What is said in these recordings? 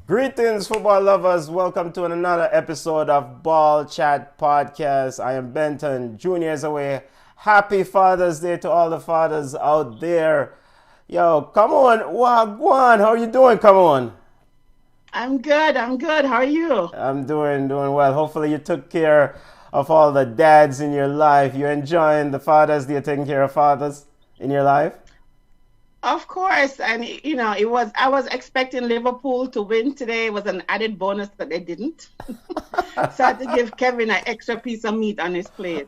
Greetings, football lovers. Welcome to another episode of Ball Chat Podcast. I am Benton. Junior is away. Happy Father's Day to all the fathers out there. Yo, come on. Wagwan. How are you doing? Come on. I'm good. How are you? I'm doing well. Hopefully you took care of all the dads in your life. You enjoying the Father's Day, taking care of fathers in your life? Of course. And I was expecting Liverpool to win today. It was an added bonus, but they didn't. So I had to give Kevin an extra piece of meat on his plate.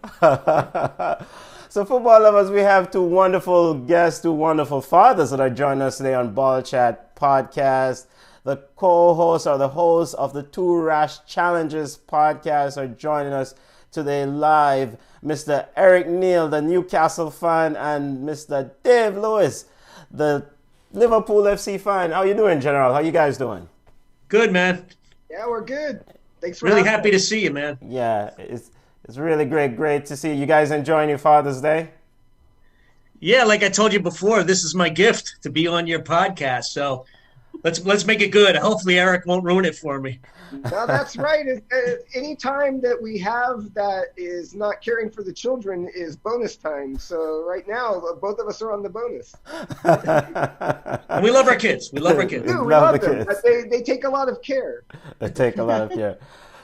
So football lovers, we have two wonderful guests, two wonderful fathers that are joining us today on Ball Chat Podcast. The co-hosts or the hosts of the Two Rash Challenges podcast are joining us today live. Mr. Eric Neal, the Newcastle fan, and Mr. Dave Lewis, the Liverpool FC fan. How you doing, General? How you guys doing? Good, man. Yeah, we're good. Thanks for really having happy us. to see you, man. Yeah, it's really great to see you guys enjoying your Father's Day. Yeah, like I told you before, this is my gift to be on your podcast. So let's make it good. Hopefully Eric won't ruin it for me. No, that's right. Any time that we have that is not caring for the children is bonus time. So right now, both of us are on the bonus. And we love our kids. We love our kids. We love them. But they take a lot of care. They take a lot of care.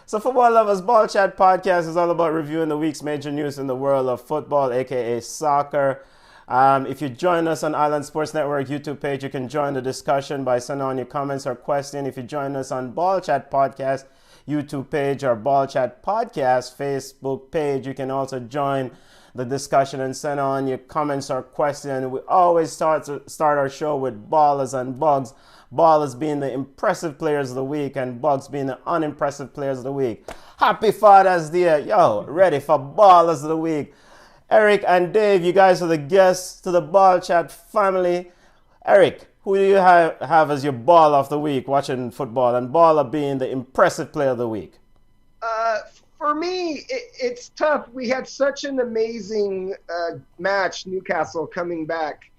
So football lovers, Ball Chat Podcast is all about reviewing the week's major news in the world of football, aka soccer. If you join us on Island Sports Network YouTube page, you can join the discussion by sending on your comments or question. If you join us on Ball Chat Podcast YouTube page or Ball Chat Podcast Facebook page, you can also join the discussion and send on your comments or question. We always start our show with Ballas and Bugs. Ballas being the impressive players of the week and Bugs being the unimpressive players of the week. Happy Father's Day. Yo, ready for Ballas of the week. Eric and Dave, you guys are the guests to the Ball Chat family. Eric, who do you have as your ball of the week watching football, and Baller being the impressive player of the week? For me, it's tough. We had such an amazing match, Newcastle coming back.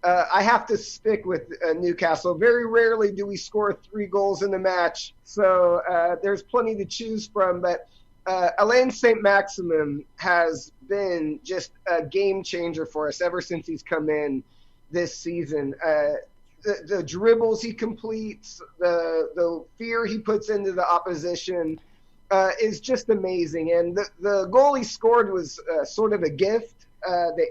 I have to stick with Newcastle. Very rarely do we score 3 goals in the match, so there's plenty to choose from. But Alain Saint-Maximin has been just a game changer for us ever since he's come in this season. The dribbles he completes, the fear he puts into the opposition is just amazing. And the goal he scored was sort of a gift.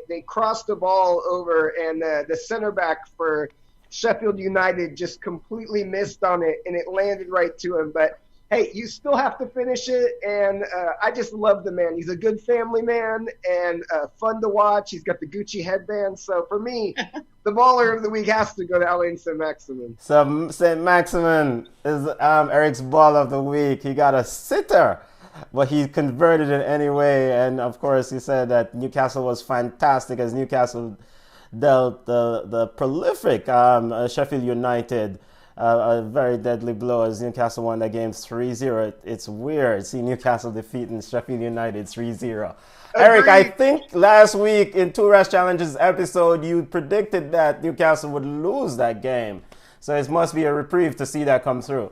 They crossed the ball over, and the center back for Sheffield United just completely missed on it, and it landed right to him. But hey, you still have to finish it, and I just love the man. He's a good family man and fun to watch. He's got the Gucci headband. So for me, the baller of the week has to go to Alain Saint-Maximin. So Saint-Maximin is Eric's ball of the week. He got a sitter, but he converted it anyway. And of course, he said that Newcastle was fantastic as Newcastle dealt the prolific Sheffield United a very deadly blow as Newcastle won that game 3-0. It's weird seeing Newcastle defeating Sheffield United 3-0. Eric, I think last week in Two Rash Challenges episode, you predicted that Newcastle would lose that game. So it must be a reprieve to see that come through.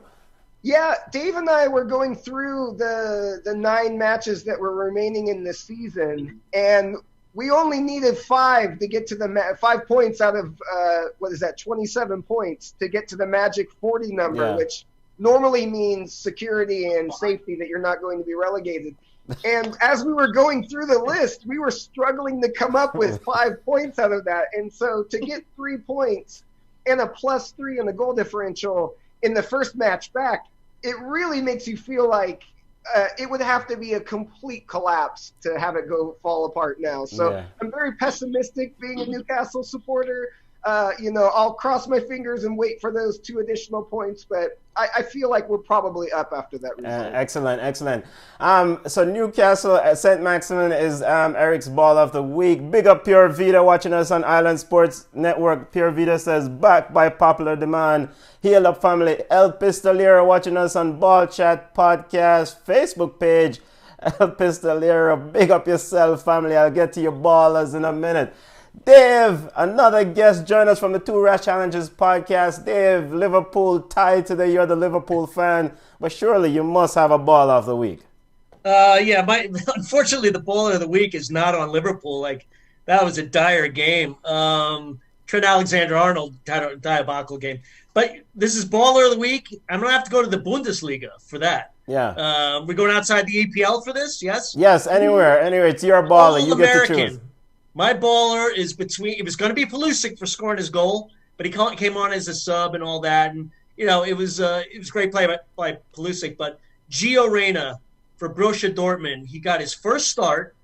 Yeah, Dave and I were going through the 9 matches that were remaining in the season, and we only needed 5 to get to the 5 points out of 27 points to get to the magic 40 number, which normally means security and safety that you're not going to be relegated. And as we were going through the list, we were struggling to come up with 5 points out of that. And so to get 3 points and a +3 in the goal differential in the first match back, it really makes you feel like it would have to be a complete collapse to have it fall apart now. So I'm very pessimistic being a Newcastle supporter. I'll cross my fingers and wait for those 2 additional points, but I feel like we're probably up after that result. Excellent. So Newcastle, Saint-Maximin is Eric's ball of the week. Big up Pure Vita watching us on Island Sports Network. Pure Vita says, back by popular demand. Heal up family. El Pistolero watching us on Ball Chat Podcast Facebook page. El Pistolero, big up yourself family. I'll get to your ballers in a minute. Dave, another guest, join us from the Two Rash Challenges podcast. Dave, Liverpool tied today. You're the Liverpool fan, but surely you must have a ball of the week. Yeah, unfortunately, the baller of the week is not on Liverpool. Like, that was a dire game. Trent Alexander-Arnold had a diabolical game. But this is baller of the week. I'm going to have to go to the Bundesliga for that. Yeah. We're going outside the EPL for this, yes? Yes, anywhere. It's your baller. You get to choose. My baller is it was going to be Pulisic for scoring his goal, but he came on as a sub and all that. And, it was great play by Pulisic. But Gio Reyna for Borussia Dortmund, he got his first start,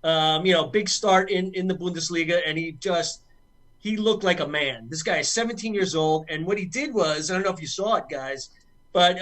big start in the Bundesliga, and he looked like a man. This guy is 17 years old, and what he did was, I don't know if you saw it, guys, but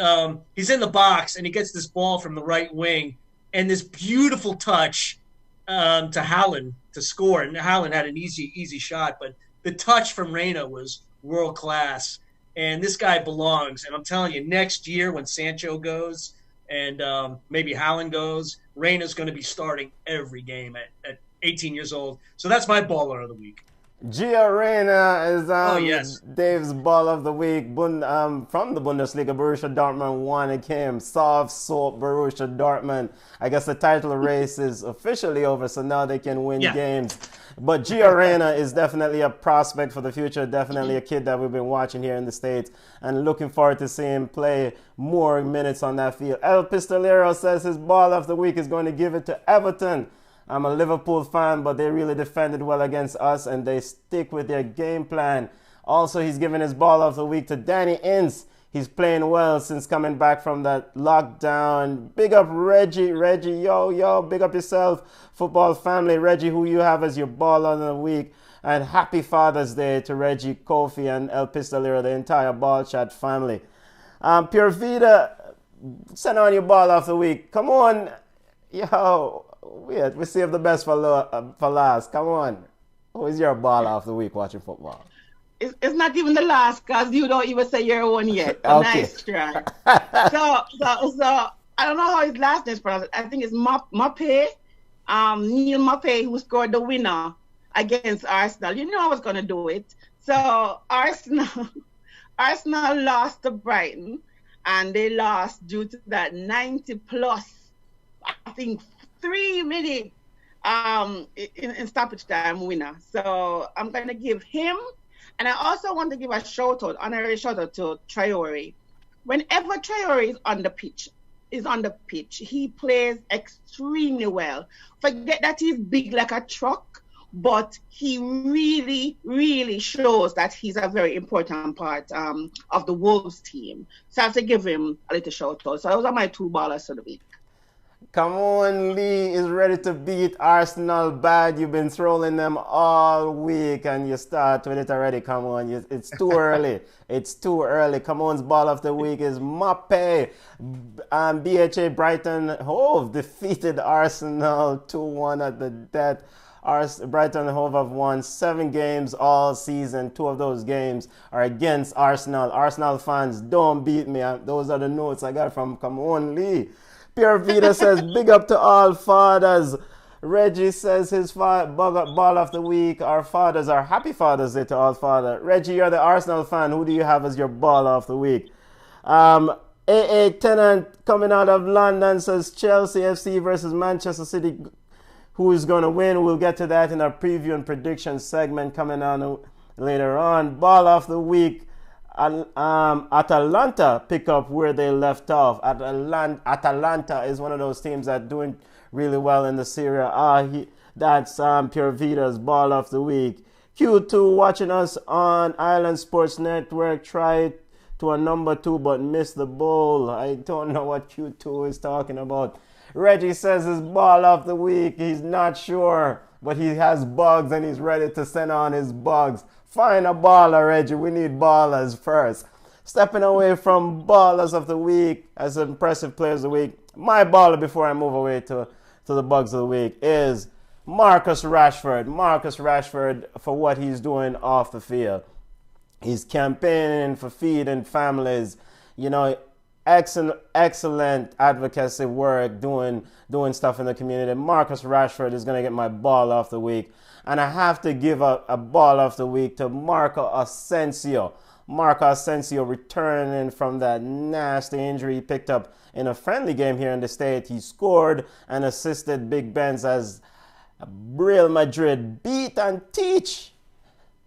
he's in the box, and he gets this ball from the right wing, and this beautiful touch to Haaland to score. And Haaland had an easy shot, but the touch from Reyna was world class, and this guy belongs. And I'm telling you, next year when Sancho goes and maybe Haaland goes, Reyna's going to be starting every game at 18 years old. So that's my baller of the week. Gio Reyna is yes. Dave's ball of the week. From the Bundesliga, Borussia Dortmund won a game. Soft soap Borussia Dortmund. I guess the title race is officially over, so now they can win games. But Gio Reyna is definitely a prospect for the future, definitely a kid that we've been watching here in the States, and looking forward to seeing him play more minutes on that field. El Pistolero says his ball of the week is going to give it to Everton. I'm a Liverpool fan, but they really defended well against us, and they stick with their game plan. Also, he's giving his ball of the week to Danny Ince. He's playing well since coming back from that lockdown. Big up Reggie. Reggie, yo, big up yourself. Football family. Reggie, who you have as your ball of the week. And happy Father's Day to Reggie, Kofi, and El Pistolero, the entire Ball Chat family. Pure Vida, send on your ball of the week. Come on. Yo. We save the best for last. Come on. Who is your ball of the week watching football? It's not even the last, because you don't even say your own yet. Okay. Nice try. So I don't know how his last name is pronounced. I think it's Mape. Neil Mape, who scored the winner against Arsenal. You know I was going to do it. So Arsenal lost to Brighton, and they lost due to that 90-plus, I think, 3-minute in stoppage time winner. So I'm going to give him, and I also want to give a honorary shout out to Traore. Whenever Traore is on the pitch, he plays extremely well. Forget that he's big like a truck, but he really, really shows that he's a very important part of the Wolves team. So I have to give him a little shout out. So those are my two ballers of the week. Come on, Lee is ready to beat Arsenal bad. You've been trolling them all week, and you start with it already. Come on, it's too early. It's too early. Come on's ball of the week is Mape. BHA Brighton Hove defeated Arsenal 2-1 at the death. Brighton Hove have won 7 games all season. 2 of those games are against Arsenal. Arsenal fans, don't beat me. Those are the notes I got from Come On Lee. Pure Vida says, big up to all fathers. Reggie says his ball of the week. Our fathers are happy Father's Day to all fathers. Reggie, you're the Arsenal fan. Who do you have as your ball of the week? AA Tennant coming out of London says Chelsea FC versus Manchester City. Who is going to win? We'll get to that in our preview and prediction segment coming on later on. Ball of the week. Atalanta pick up where they left off. Atalanta is one of those teams that doing really well in the Serie A. That's Pure Vita's ball of the week. Q2 watching us on Island Sports Network. Try to a number 2 but missed the bowl. I don't know what Q2 is talking about. Reggie says his ball of the week. He's not sure, but he has bugs and he's ready to send on his bugs. Find a baller, Reggie. We need ballers first. Stepping away from ballers of the week as impressive players of the week, my baller before I move away to the bugs of the week is Marcus Rashford. Marcus Rashford for what he's doing off the field. He's campaigning for feeding families. You know, excellent advocacy work, doing stuff in the community. Marcus Rashford is going to get my ball of the week. And I have to give a ball of the week to Marco Asensio. Marco Asensio returning from that nasty injury he picked up in a friendly game here in the States. He scored and assisted Big Benz as Real Madrid beat and teach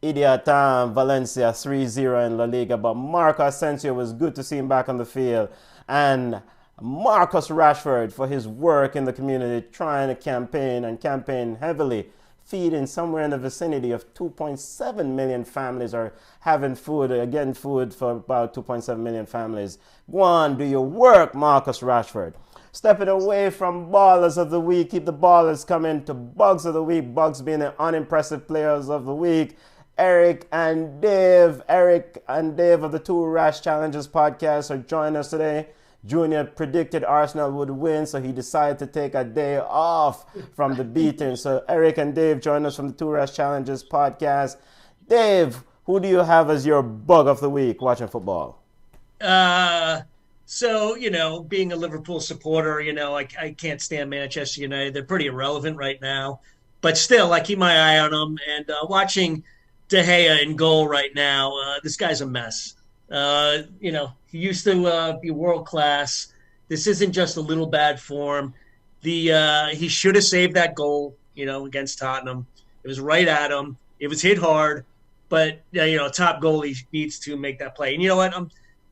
Idiatan Valencia 3-0 in La Liga. But Marco Asensio, was good to see him back on the field. And Marcus Rashford for his work in the community, trying to campaign heavily, feeding somewhere in the vicinity of 2.7 million families, or having food for about 2.7 million families. Go on, do your work, Marcus Rashford. Stepping away from Ballas of the week, keep the Ballers coming to Bugs of the week. Bugs being the unimpressive players of the week. Eric and Dave of the Two Rash Challenges podcast are joining us today. Junior predicted Arsenal would win, so he decided to take a day off from the beating. So Eric and Dave join us from the Two Rash Challenges podcast. Dave, who do you have as your bug of the week watching football? So, being a Liverpool supporter, I can't stand Manchester United. They're pretty irrelevant right now. But still, I keep my eye on them. And watching De Gea in goal right now, this guy's a mess. He used to be world class. This isn't just a little bad form. He should have saved that goal, against Tottenham. It was right at him. It was hit hard, but top goalie needs to make that play. And you know what?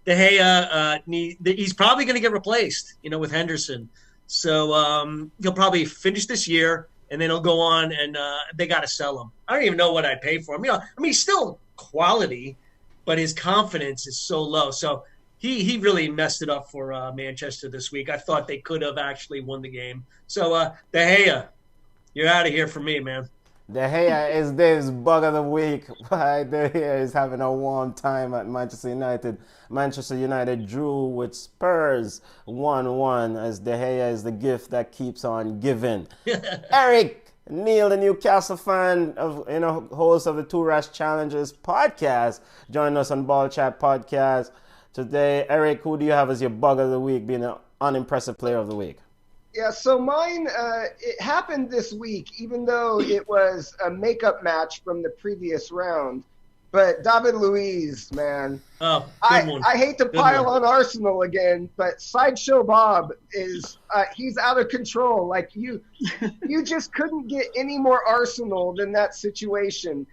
De Gea, he's probably going to get replaced, with Henderson. So he'll probably finish this year, and then he'll go on, and they got to sell him. I don't even know what I'd pay for him. He's still quality, but his confidence is so low. So he really messed it up for Manchester this week. I thought they could have actually won the game. So De Gea, you're out of here for me, man. De Gea is Dave's bug of the week. De Gea is having a warm time at Manchester United. Manchester United drew with Spurs 1-1, as De Gea is the gift that keeps on giving. Eric Neil, the Newcastle fan, host of the Two Rash Challenges podcast, joined us on Ball Chat podcast today. Eric, who do you have as your bug of the week, being an unimpressive player of the week? Yeah, so mine, it happened this week, even though it was a makeup match from the previous round. But David Luiz, man. Oh, good one. I hate to pile on Arsenal again, but Sideshow Bob is he's out of control. Like you just couldn't get any more Arsenal than that situation.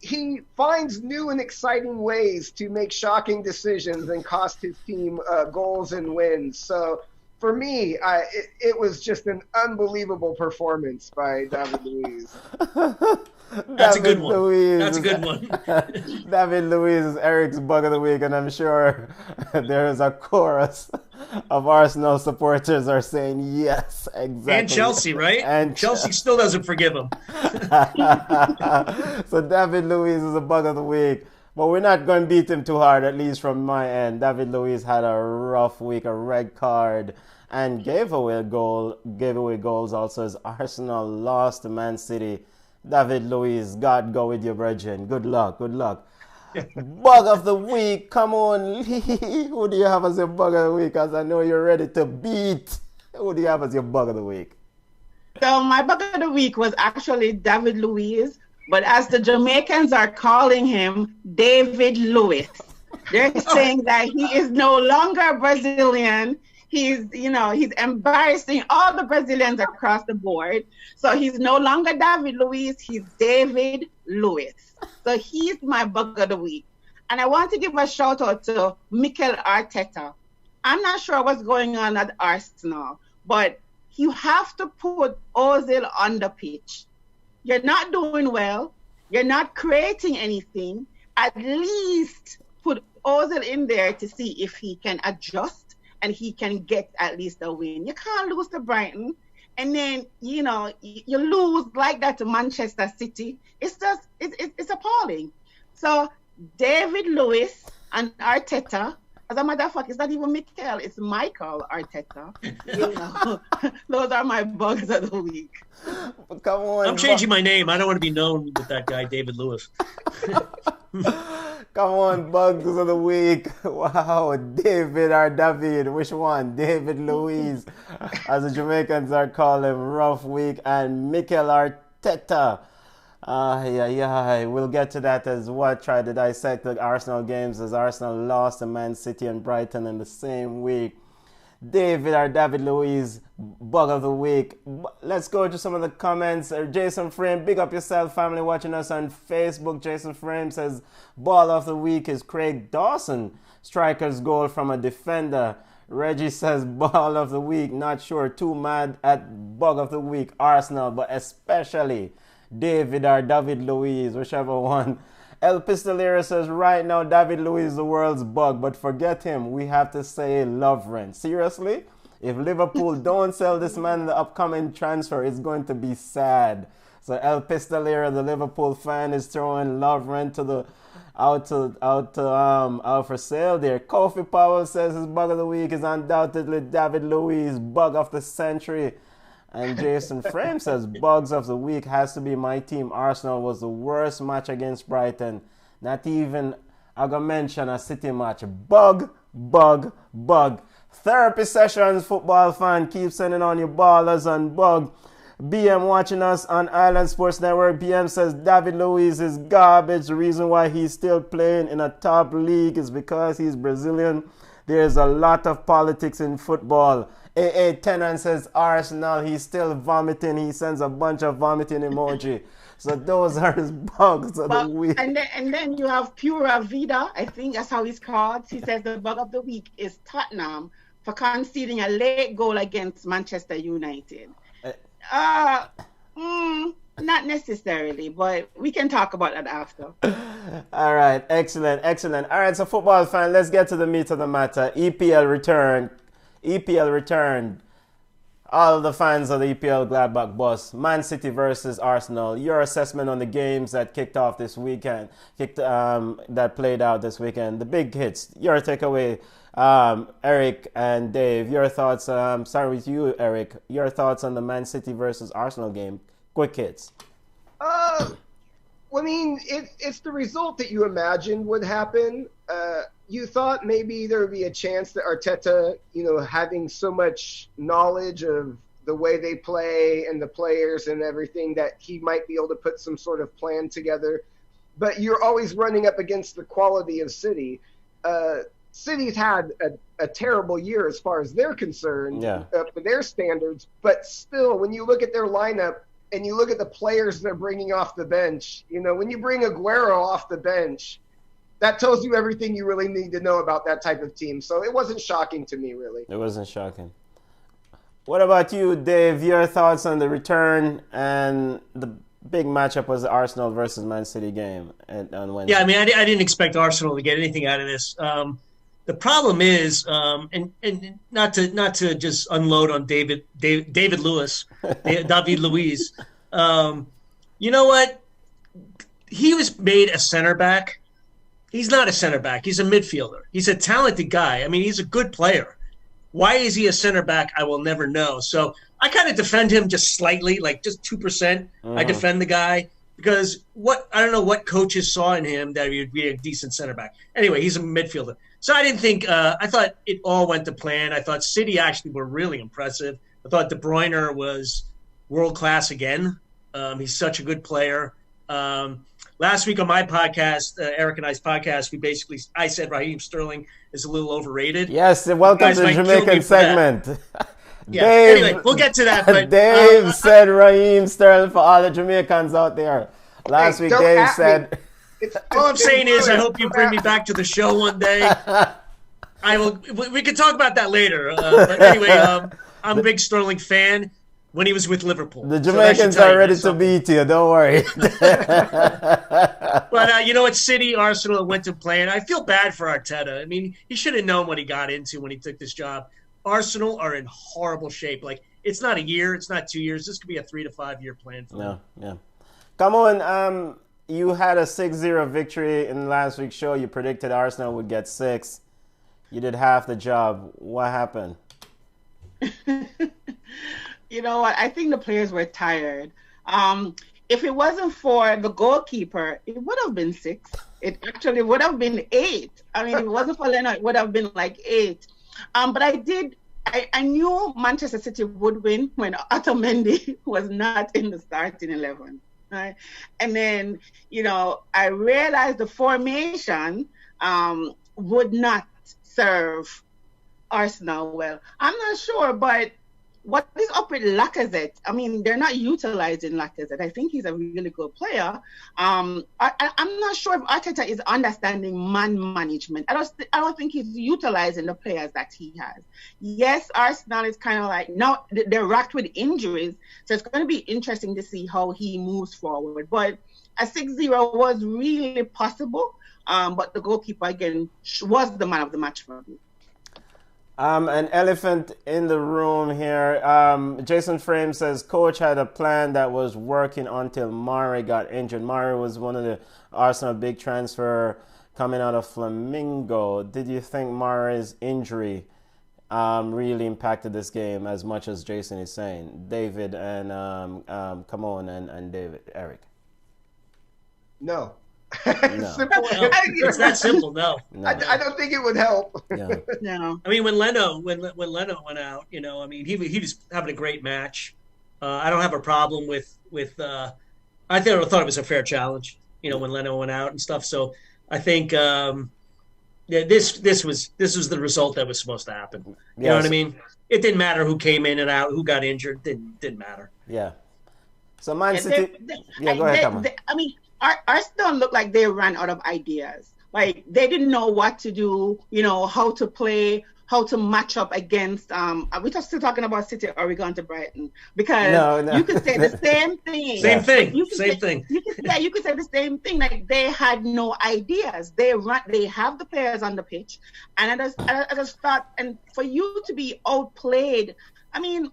He finds new and exciting ways to make shocking decisions and cost his team goals and wins. So for me, it was just an unbelievable performance by David Luiz. That's a good one. That's a good one. David Luiz is Eric's bug of the week, and I'm sure there is a chorus of Arsenal supporters are saying yes, exactly. And Chelsea, right? And Chelsea still doesn't forgive him. So David Luiz is a bug of the week. But we're not going to beat him too hard, at least from my end. David Luiz had a rough week, a red card, and gave away goals also as Arsenal lost to Man City. David Luiz, God go with you, brethren. Good luck. Bug of the week, come on. Who do you have as your bug of the week? As I know you're ready to beat. Who do you have as your bug of the week? So my bug of the week was actually David Luiz, but as the Jamaicans are calling him, David Lewis. They're saying that he is no longer Brazilian. He's embarrassing all the Brazilians across the board. So he's no longer David Luiz, he's David Lewis. So he's my bug of the week. And I want to give a shout out to Mikel Arteta. I'm not sure what's going on at Arsenal, but you have to put Ozil on the pitch. You're not doing well. You're not creating anything. At least put Ozil in there to see if he can adjust and he can get at least a win. You can't lose to Brighton. And then, you lose like that to Manchester City. It's just, it's appalling. So David Lewis and Arteta, as a matter of fact, it's not even Mikel, it's Michael Arteta. Those are my bugs of the week. Come on. I'm changing my name. I don't want to be known with that guy, David Lewis. Come on, bugs of the week. Wow, David or David, which one? David Luiz, as the Jamaicans are calling him, rough week, and Mikel Arteta. We'll get to that as well. Try to dissect the Arsenal games as Arsenal lost to Man City and Brighton in the same week. David or David Luiz, bug of the week. Let's go to some of the comments. Jason Frame, big up yourself, family watching us on Facebook. Jason Frame says, ball of the week is Craig Dawson, striker's goal from a defender. Reggie says, ball of the week, not sure, too mad at bug of the week, Arsenal, but especially David or David Luiz, whichever one. El Pistolero says, right now, David Luiz is the world's bug, but forget him. We have to say Lovren. Seriously? If Liverpool don't sell this man in the upcoming transfer, it's going to be sad. So El Pistolero, the Liverpool fan, is throwing Lovren out for sale there. Kofi Powell says his bug of the week is undoubtedly David Luiz, bug of the century. And Jason Frame says, bugs of the week has to be my team. Arsenal was the worst match against Brighton. Not even, I'm going to mention a City match. Bug. Therapy sessions, football fan. Keep sending on your ballers and bug. BM watching us on Island Sports Network. BM says, David Luiz is garbage. The reason why he's still playing in a top league is because he's Brazilian. There's a lot of politics in football. AA Tennant says Arsenal, he's still vomiting. He sends a bunch of vomiting emoji. So those are his bugs of the week. And then you have Pura Vida, I think that's how he's called. He says the bug of the week is Tottenham for conceding a late goal against Manchester United. Not necessarily, but we can talk about that after. All right, excellent. All right, so football fan, let's get to the meat of the matter. EPL returned. All of the fans of the EPL Gladbach bus. Man City versus Arsenal. Your assessment on the games that kicked off this weekend, that played out this weekend. The big hits. Your takeaway, Eric and Dave. Your thoughts. Start with you, Eric. Your thoughts on the Man City versus Arsenal game. Quick hits. I mean, it's the result that you imagined would happen. You thought maybe there would be a chance that Arteta, having so much knowledge of the way they play and the players and everything, that he might be able to put some sort of plan together. But you're always running up against the quality of City. City's had a terrible year as far as they're concerned, for their standards. But still, when you look at their lineup, and you look at the players they're bringing off the bench, when you bring Aguero off the bench, that tells you everything you really need to know about that type of team. So it wasn't shocking to me, really. It wasn't shocking. What about you, Dave? Your thoughts on the return and the big matchup was the Arsenal versus Man City game on Wednesday? Yeah, I mean, I didn't expect Arsenal to get anything out of this. The problem is, and not to just unload on David Luiz, David Luiz. You know what? He was made a center back. He's not a center back. He's a midfielder. He's a talented guy. I mean, he's a good player. Why is he a center back? I will never know. So I kind of defend him just slightly, like just 2%. I defend the guy because I don't know what coaches saw in him that he would be a decent center back. Anyway, he's a midfielder. So I didn't think I thought it all went to plan. I thought City actually were really impressive. I thought De Bruyne was world class again. He's such a good player. Last week on my podcast, Eric and I's podcast, I said Raheem Sterling is a little overrated. Yes, welcome to the Jamaican segment. Yeah. Anyway, we'll get to that. But, Dave said Raheem Sterling for all the Jamaicans out there. Last week, Dave said. All I'm saying is, I hope you bring me back to the show one day. I will. We can talk about that later. But anyway, I'm a big Sterling fan. When he was with Liverpool. The Jamaicans are ready to beat you, don't worry. But you know what, City, Arsenal went to plan. I feel bad for Arteta. I mean, he should have known what he got into when he took this job. Arsenal are in horrible shape. Like, it's not a year, it's not 2 years. This could be a 3 to 5 year plan for them. Yeah. Come on, you had a 6-0 victory in last week's show. You predicted Arsenal would get 6. You did half the job. What happened? You know what? I think the players were tired. if it wasn't for the goalkeeper, it would have been 6. It actually would have been 8. I mean, if it wasn't for Leno, it would have been like 8. But I knew Manchester City would win when Otamendi was not in the starting 11. Right? And then, I realized the formation would not serve Arsenal well. I'm not sure, but what is up with Lacazette? I mean, they're not utilizing Lacazette. I think he's a really good player. I'm not sure if Arteta is understanding man management. I don't think he's utilizing the players that he has. Yes, Arsenal is kind of like, now they're racked with injuries, so it's going to be interesting to see how he moves forward. But a 6-0 was really possible, but the goalkeeper, again, was the man of the match for me. An elephant in the room here. Jason Frame says coach had a plan that was working until Mari got injured. Mari was one of the Arsenal big transfer coming out of Flamengo. Did you think Mari's injury really impacted this game as much as Jason is saying? David and and David, Eric. No. No. It's that simple. No. I don't think it would help. Yeah. No. I mean, when Leno went out, I mean, he was having a great match. I don't have a problem with. I thought it was a fair challenge. When Leno went out and stuff. So I think this was the result that was supposed to happen. You know what I mean? It didn't matter who came in and out, who got injured. Didn't matter. Yeah. So Man City. Go ahead, come on. I mean, Arsenal looked like they ran out of ideas. Like they didn't know what to do, how to play, how to match up against. Are we still talking about City, or are we going to Brighton? Because you could say the same thing. Same thing. You could say the same thing. Like they had no ideas. They have the players on the pitch, and I just thought, and for you to be outplayed, I mean,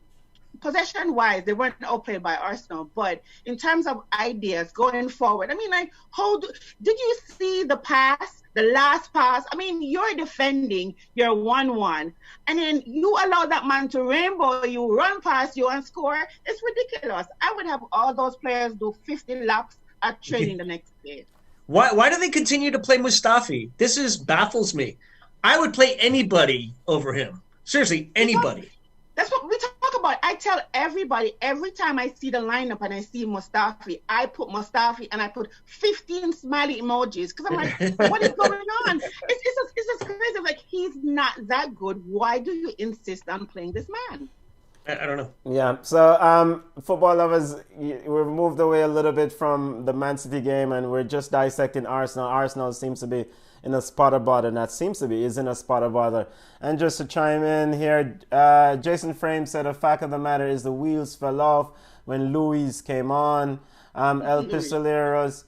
possession-wise, they weren't outplayed by Arsenal, but in terms of ideas going forward, I mean, like, did you see the last pass? I mean, you're defending, you're 1-1, and then you allow that man to rainbow you, run past you, and score. It's ridiculous. I would have all those players do 50 laps at training the next day. Why do they continue to play Mustafi? This baffles me. I would play anybody over him. Seriously, anybody. That's what we talk about. I tell everybody, every time I see the lineup and I see Mustafi, I put Mustafi and I put 15 smiley emojis because I'm like, what is going on? It's just crazy. Like, he's not that good. Why do you insist on playing this man? I don't know. Yeah, so football lovers, we've moved away a little bit from the Man City game and we're just dissecting Arsenal. Arsenal seems to be in a spot of bother, and that is in a spot of bother. And just to chime in here, Jason Frame said the fact of the matter is the wheels fell off when Luis came on. El Pistoleros,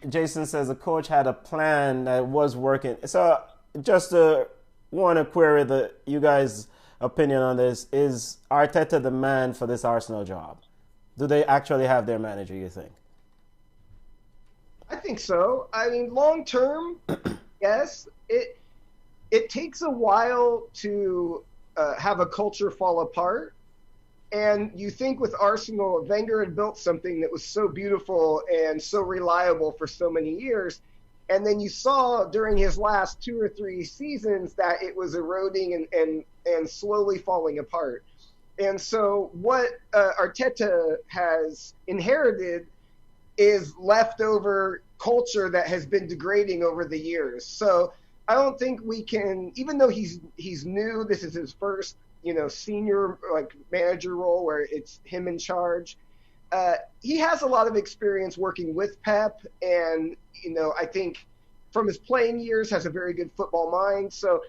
Jason says the coach had a plan that was working. So just want to query you guys' opinion on this. Is Arteta the man for this Arsenal job? Do they actually have their manager, you think? I think so. I mean, long term, yes. It takes a while to have a culture fall apart. And you think with Arsenal, Wenger had built something that was so beautiful and so reliable for so many years. And then you saw during his last 2 or 3 seasons that it was eroding and slowly falling apart. And so what Arteta has inherited is leftover culture that has been degrading over the years. So I don't think we can, even though he's new, this is his first, senior manager role where it's him in charge. He has a lot of experience working with Pep, and I think from his playing years has a very good football mind. So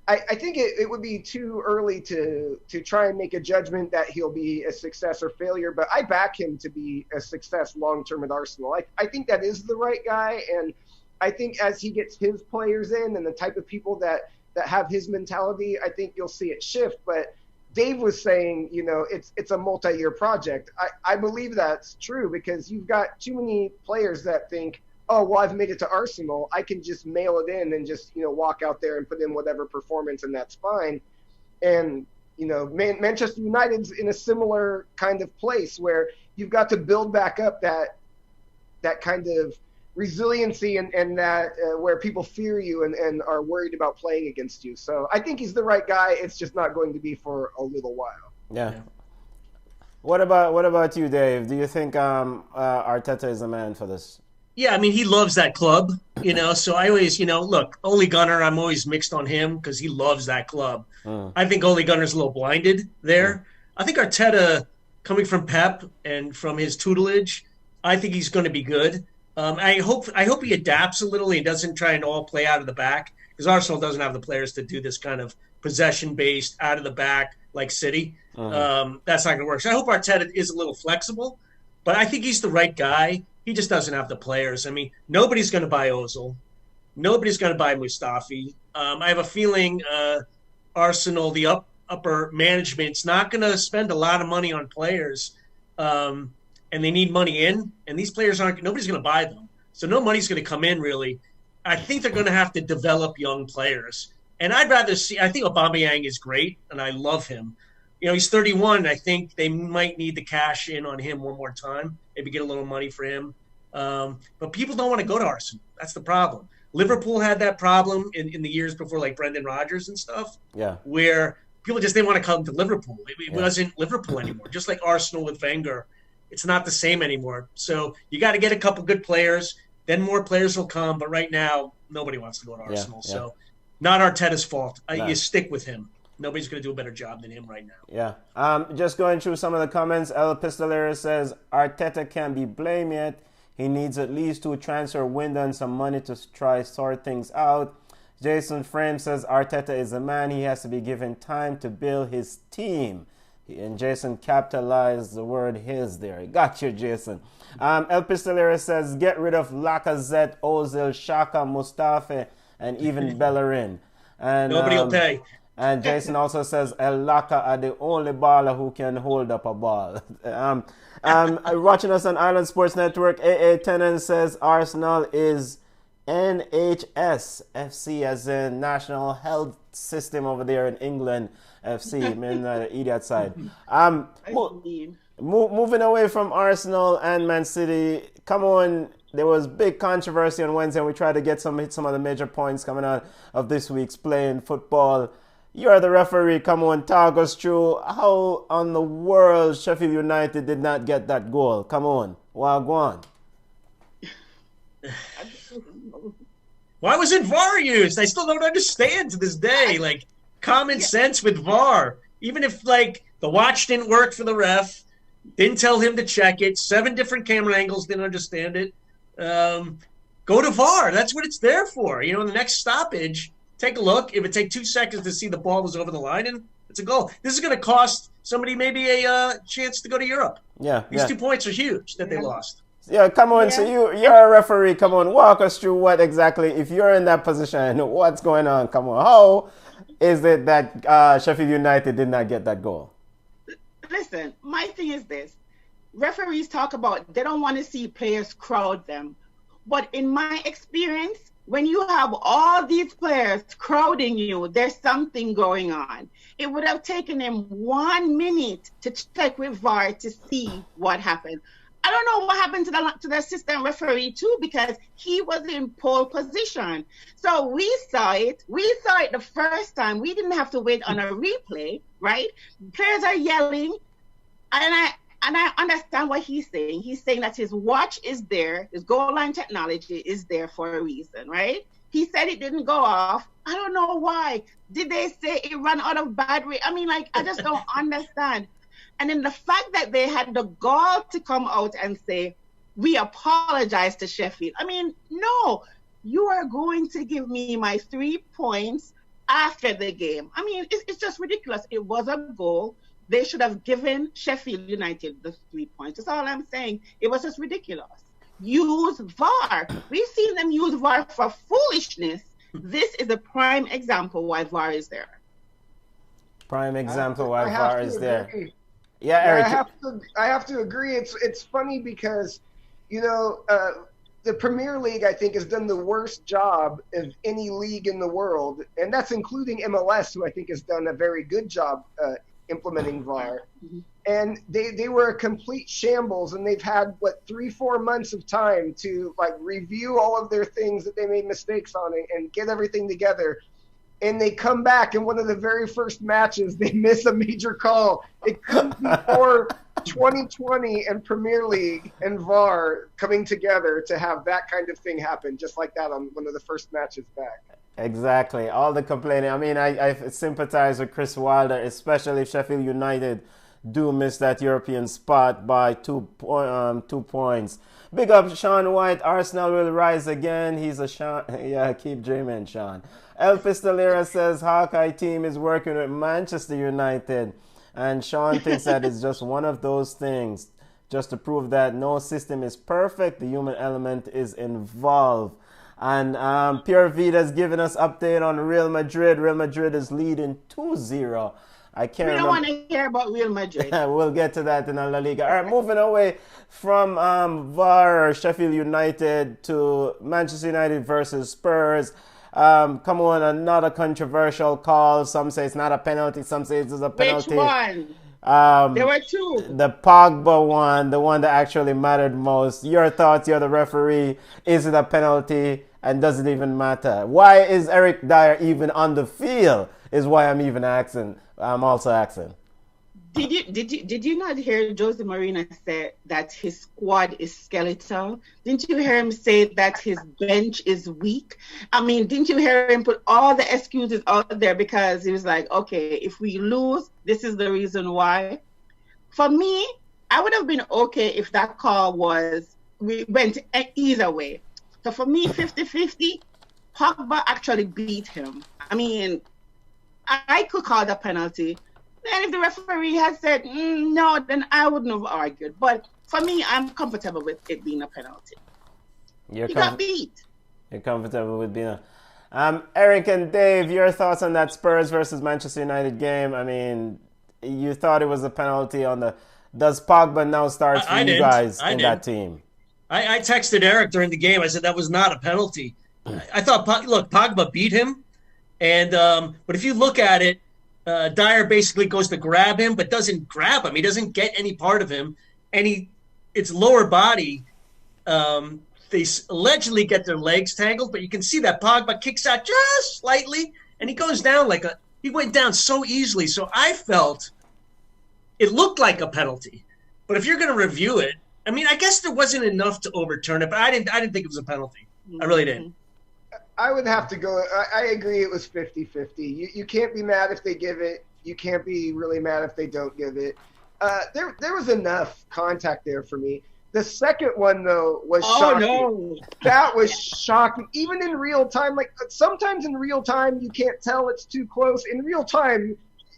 I think it would be too early to try and make a judgment that he'll be a success or failure, but I back him to be a success long-term at Arsenal. I think that is the right guy, and I think as he gets his players in and the type of people that have his mentality, I think you'll see it shift. But Dave was saying, it's a multi-year project. I believe that's true because you've got too many players that think, oh, well, I've made it to Arsenal. I can just mail it in and just, walk out there and put in whatever performance, and that's fine. And, Manchester United's in a similar kind of place where you've got to build back up that kind of resiliency and that where people fear you and are worried about playing against you. So I think he's the right guy. It's just not going to be for a little while. Yeah. What about you, Dave? Do you think Arteta is the man for this? Yeah, I mean, he loves that club, so I always, look, Ole Gunnar, I'm always mixed on him because he loves that club. I think Ole Gunnar's a little blinded there. I think Arteta, coming from Pep and from his tutelage, I think he's going to be good. I hope he adapts a little. He doesn't try and all play out of the back because Arsenal doesn't have the players to do this kind of possession-based, out of the back like City. That's not going to work. So I hope Arteta is a little flexible, but I think he's the right guy. He just doesn't have the players. I mean, nobody's going to buy Ozil. Nobody's going to buy Mustafi. I have a feeling Arsenal, the upper management's not going to spend a lot of money on players, and they need money in. And these players nobody's going to buy them. So no money's going to come in, really. I think they're going to have to develop young players. And I think Aubameyang is great, and I love him. He's 31, and I think they might need to cash in on him one more time, maybe get a little money for him. But people don't want to go to Arsenal. That's the problem. Liverpool had that problem in the years before, like Brendan Rodgers and stuff, where people just didn't want to come to Liverpool. It wasn't Liverpool anymore, just like Arsenal with Wenger. It's not the same anymore. So you got to get a couple good players, then more players will come. But right now, nobody wants to go to Arsenal. So not Arteta's fault. You stick with him. Nobody's going to do a better job than him right now. Yeah. Just going through some of the comments. El Pistolero says, Arteta can't be blamed yet. He needs at least 2 transfer windows and some money to try sort things out. Jason Frame says, Arteta is a man. He has to be given time to build his team. And Jason capitalized the word his there. Got you, Jason. El Pistolero says, get rid of Lacazette, Ozil, Xhaka, Mustafi, and even Bellerin. And nobody will pay. And Jason also says, El Laka are the only baller who can hold up a ball. Watching us on Island Sports Network, AA Tennant says Arsenal is NHS FC, as in National Health System over there in England. FC, I mean the idiot side. Moving away from Arsenal and Man City, come on. There was big controversy on Wednesday, and we tried to hit some of the major points coming out of this week's playing football. You're the referee. Come on, talk us through how on the world Sheffield United did not get that goal. Come on, go on. Why wasn't VAR used? I still don't understand to this day. Like, common sense with VAR. Even if, like, the watch didn't work for the ref, didn't tell him to check it, 7 different camera angles, didn't understand it. Go to VAR. That's what it's there for. In the next stoppage, take a look. If it takes 2 seconds to see the ball was over the line, and it's a goal. This is going to cost somebody maybe a chance to go to Europe. These 2 points are huge that they lost. Yeah, come on. So you're a referee. Come on, walk us through what exactly, if you're in that position, what's going on? Come on. How is it that Sheffield United did not get that goal? Listen, my thing is this. Referees talk about they don't want to see players crowd them. But in my experience, when you have all these players crowding you, there's something going on. It would have taken him 1 minute to check with VAR to see what happened. I don't know what happened to the assistant referee too, because he was in pole position. So we saw it. We saw it the first time. We didn't have to wait on a replay, right? Players are yelling, and I understand what he's saying. He's saying that his watch is there, his goal line technology is there for a reason, right? He said it didn't go off. I don't know why. Did they say it ran out of battery? I mean, I just don't understand. And then the fact that they had the gall to come out and say, we apologize to Sheffield. I mean, no, you are going to give me my 3 points after the game. I mean, it's just ridiculous. It was a goal. They should have given Sheffield United the 3 points. That's all I'm saying. It was just ridiculous. Use VAR. We've seen them use VAR for foolishness. This is a prime example why VAR is there. Prime example why VAR is there. Yeah, Eric. I have to agree. It's funny because, the Premier League, I think, has done the worst job of any league in the world, and that's including MLS, who I think has done a very good job implementing VAR. And they were a complete shambles, and they've had 3-4 months of time to review all of their things that they made mistakes on and get everything together. And they come back, and one of the very first matches, they miss a major call. It couldn't be more 2020 and Premier League and VAR coming together to have that kind of thing happen, just like that on one of the first matches back. Exactly. All the complaining. I mean, I sympathize with Chris Wilder, especially if Sheffield United do miss that European spot by 2 points. Big up Sean White. Arsenal will rise again. He's a Sean. Yeah, keep dreaming, Sean. El Pistolera says Hawkeye team is working with Manchester United. And Sean thinks that it's just one of those things. Just to prove that no system is perfect, the human element is involved. And Pure Vita's giving us update on Real Madrid. Real Madrid is leading 2-0. I can't remember. We don't want to hear about Real Madrid. We'll get to that in La Liga. All right, moving away from VAR or Sheffield United to Manchester United versus Spurs. Come on, another controversial call. Some say it's not a penalty. Some say it's a penalty. Which one? There were two. The Pogba one, the one that actually mattered most. Your thoughts, you're the referee. Is it a penalty? And does it even matter? Why is Eric Dyer even on the field? Is why I'm even asking. I'm also asking. Did you not hear Jose Mourinho say that his squad is skeletal? Didn't you hear him say that his bench is weak? I mean, didn't you hear him put all the excuses out there because he was like, okay, if we lose, this is the reason why. For me, I would have been okay if that call we went either way. So for me, 50-50, Pogba actually beat him. I mean, I could call the penalty. Then if the referee had said no, then I wouldn't have argued. But for me, I'm comfortable with it being a penalty. He got beat. You're comfortable with being a... Eric and Dave, your thoughts on that Spurs versus Manchester United game? I mean, you thought it was a penalty on the... Does Pogba now start for you guys in that team? I texted Eric during the game. I said that was not a penalty. I thought, Pogba beat him. And but if you look at it, Dyer basically goes to grab him, but doesn't grab him. He doesn't get any part of him, and it's lower body. They allegedly get their legs tangled, but you can see that Pogba kicks out just slightly, and he goes down he went down so easily. So I felt it looked like a penalty. But if you're going to review it, I mean, I guess there wasn't enough to overturn it, but I didn't think it was a penalty. I really didn't. I would have to go. I agree it was 50-50. You can't be mad if they give it. You can't be really mad if they don't give it. There was enough contact there for me. The second one, though, was shocking. No. That was shocking. Even in real time, sometimes in real time you can't tell it's too close. In real time,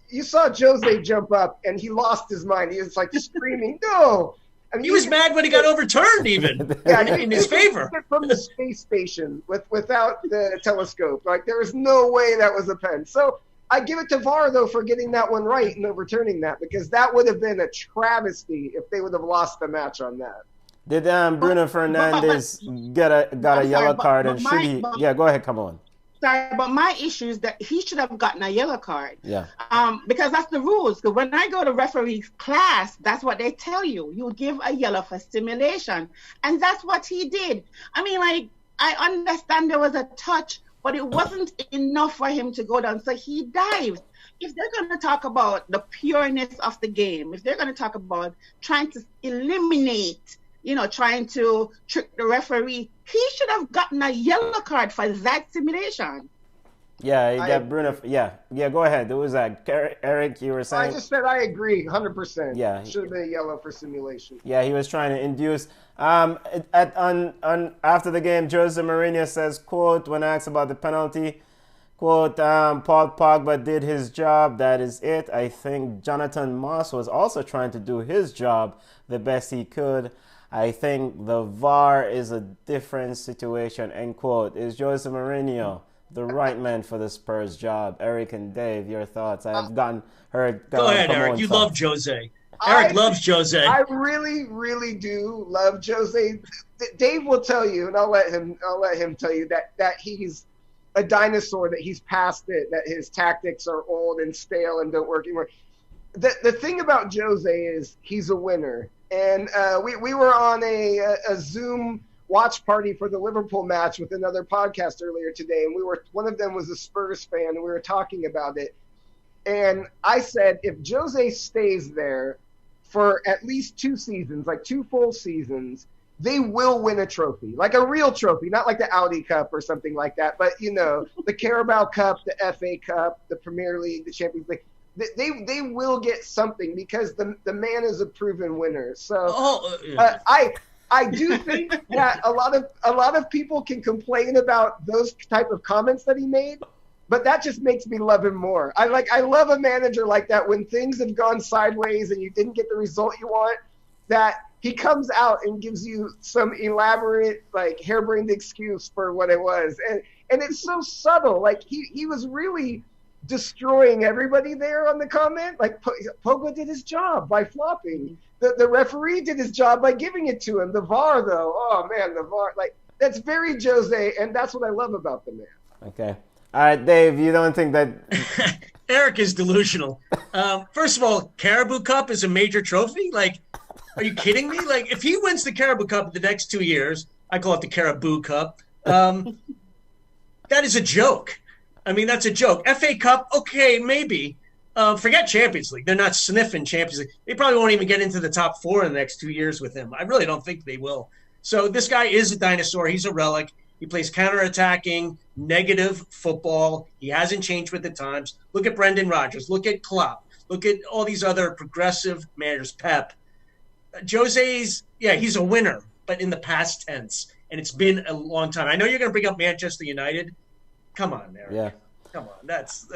you saw Jose jump up and he lost his mind. He was screaming, no. I mean, he was mad when he got overturned, even in his favor. From the space station without the telescope, there was no way that was a pen. So I give it to VAR though for getting that one right and overturning that, because that would have been a travesty if they would have lost the match on that. Did Bruno Fernandes got a yellow card and should he? Yeah, go ahead. Come on. Sorry, but my issue is that he should have gotten a yellow card. Yeah. Because that's the rules. Because when I go to referee class, that's what they tell you. You give a yellow for stimulation. And that's what he did. I mean, I understand there was a touch, but it wasn't enough for him to go down. So he dived. If they're going to talk about the pureness of the game, if they're going to talk about trying to eliminate, trying to trick the referee, he should have gotten a yellow card for that simulation. Yeah, you got Bruno. Yeah, go ahead. It was Eric, you were saying? I just said I agree 100%. Yeah. Should have been a yellow for simulation. Yeah, he was trying to induce. After the game, Jose Mourinho says, quote, when asked about the penalty, quote, Paul Pogba did his job. That is it. I think Jonathan Moss was also trying to do his job the best he could. I think the VAR is a different situation, end quote. Is Jose Mourinho the right man for the Spurs job? Eric and Dave, your thoughts. I have heard. Go ahead, Eric. You love Jose. Eric loves Jose. I really, really do love Jose. Dave will tell you, and I'll let him tell you that he's a dinosaur, that he's past it, that his tactics are old and stale and don't work anymore. the thing about Jose is he's a winner. And we were on a Zoom watch party for the Liverpool match with another podcast earlier today, and one of them was a Spurs fan, and we were talking about it. And I said, if Jose stays there for at least 2 seasons, like 2 full seasons, they will win a trophy, like a real trophy, not like the Audi Cup or something like that, but, the Carabao Cup, the FA Cup, the Premier League, the Champions League. They will get something because the man is a proven winner. So I do think that a lot of people can complain about those type of comments that he made, but that just makes me love him more. I love a manager like that when things have gone sideways and you didn't get the result you want, that he comes out and gives you some elaborate, like, harebrained excuse for what it was. And it's so subtle. Like, he was really destroying everybody there on the comment. Like, Pogba did his job by flopping. The referee did his job by giving it to him. The VAR, though, oh, man, the VAR. Like, that's very Jose, and that's what I love about the man. Okay. All right, Dave, you don't think that... Eric is delusional. First of all, Carabao Cup is a major trophy? Like, are you kidding me? Like, if he wins the Carabao Cup the next 2 years, I call it the Carabao Cup, that is a joke. I mean, that's a joke. FA Cup, okay, maybe. Forget Champions League. They're not sniffing Champions League. They probably won't even get into the top 4 in the next 2 years with him. I really don't think they will. So this guy is a dinosaur. He's a relic. He plays counterattacking, negative football. He hasn't changed with the times. Look at Brendan Rodgers. Look at Klopp. Look at all these other progressive managers, Pep. Jose's, he's a winner, but in the past tense. And it's been a long time. I know you're going to bring up Manchester United. Come on, Eric. Yeah. Come on. That's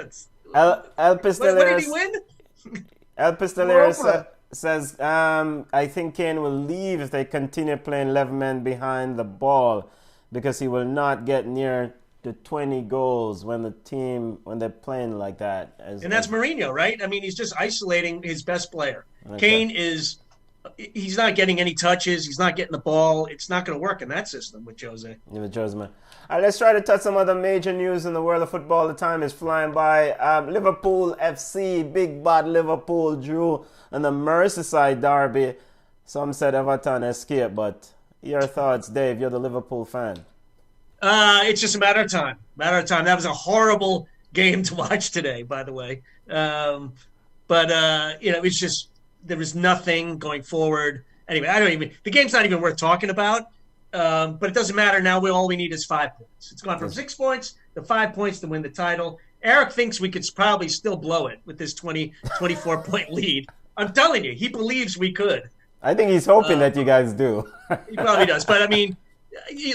El Pistolero. What did he win? El Pistolero says, I think Kane will leave if they continue playing 11 men behind the ball because he will not get near the 20 goals when they're playing like that. And that's Mourinho, right? I mean, he's just isolating his best player. Okay. Kane he's not getting any touches. He's not getting the ball. It's not going to work in that system with Jose. Yeah, with Jose, man. All right, let's try to touch some other major news in the world of football. The time is flying by. Liverpool FC, big bad Liverpool drew in the Merseyside derby. Some said Everton escaped, but your thoughts, Dave? You're the Liverpool fan. It's just a matter of time. That was a horrible game to watch today, by the way. It's just there was nothing going forward. Anyway, the game's not even worth talking about. But it doesn't matter now. All we need is 5 points. It's gone from 6 points to 5 points to win the title. Eric thinks we could probably still blow it with this 24-point lead. I'm telling you, he believes we could. I think he's hoping that you guys do. He probably does. But, I mean,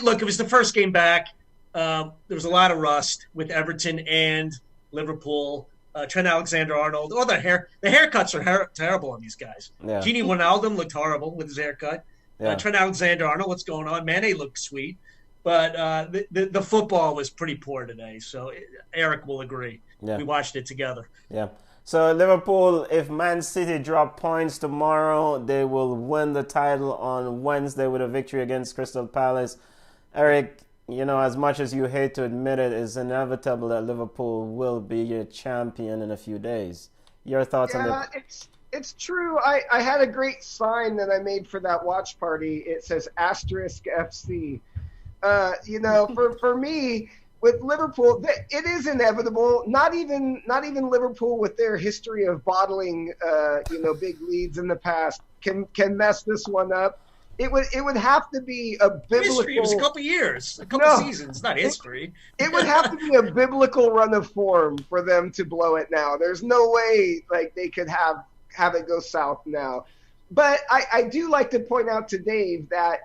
look, it was the first game back. There was a lot of rust with Everton and Liverpool. Trent Alexander-Arnold. Oh, the haircuts are terrible on these guys. Yeah. Gini Wijnaldum looked horrible with his haircut. Yeah. Trent Alexander-Arnold, what's going on? Mane looked sweet. But the football was pretty poor today. So Eric will agree. Yeah. We watched it together. Yeah. So Liverpool, if Man City drop points tomorrow, they will win the title on Wednesday with a victory against Crystal Palace. Eric, as much as you hate to admit it, it's inevitable that Liverpool will be your champion in a few days. Your thoughts on that? It's true. I had a great sign that I made for that watch party. It says *FC. For me, with Liverpool, it is inevitable. Not even Liverpool, with their history of bottling, big leads in the past, can mess this one up. It would have to be a biblical. History. It was a couple years, a couple seasons, not history. It would have to be a biblical run of form for them to blow it now. There's no way they could have it go south now. But I do like to point out to Dave that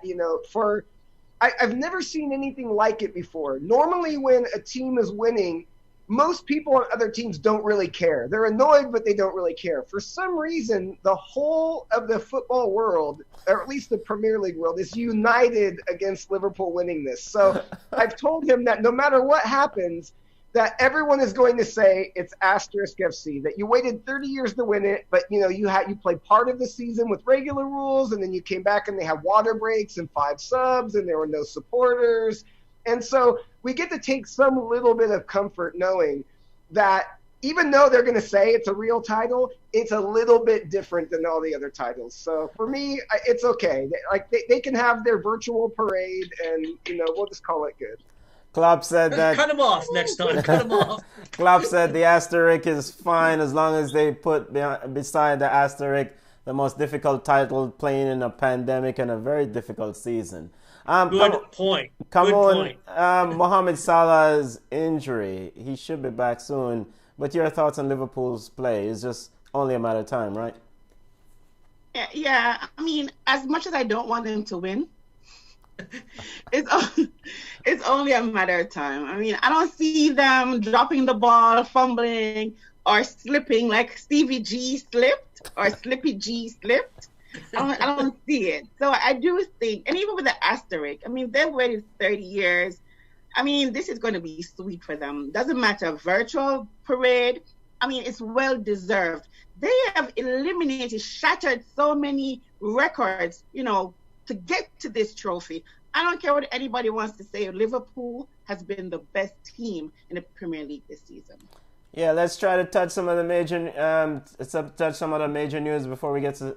I've never seen anything like it before. Normally, when a team is winning, most people on other teams don't really care. They're annoyed, but they don't really care. For some reason, the whole of the football world, or at least the Premier League world, is united against Liverpool winning this. So I've told him that no matter what happens, that everyone is going to say it's *FC, that you waited 30 years to win it, but you played part of the season with regular rules, and then you came back and they had water breaks and 5 subs, and there were no supporters. And so we get to take some little bit of comfort knowing that even though they're going to say it's a real title, it's a little bit different than all the other titles. So for me, it's okay. They can have their virtual parade, and we'll just call it good. Klopp said that. Cut him off next time. Cut him off. Klopp said the asterisk is fine as long as they put beside the asterisk the most difficult title playing in a pandemic and a very difficult season. Good point. Mohamed Salah's injury. He should be back soon. But your thoughts on Liverpool's play? It's just only a matter of time, right? Yeah. I mean, as much as I don't want them to win, it's only a matter of time. I mean, I don't see them dropping the ball, fumbling, or slipping like Stevie G slipped or Slippy G slipped. I don't see it. So I do think, and even with the asterisk, I mean, they've waited 30 years. I mean, this is going to be sweet for them. Doesn't matter, virtual parade. I mean, it's well deserved. They have shattered so many records, to get to this trophy. I don't care what anybody wants to say. Liverpool has been the best team in the Premier League this season. Yeah, let's try to touch some of the major news before we get to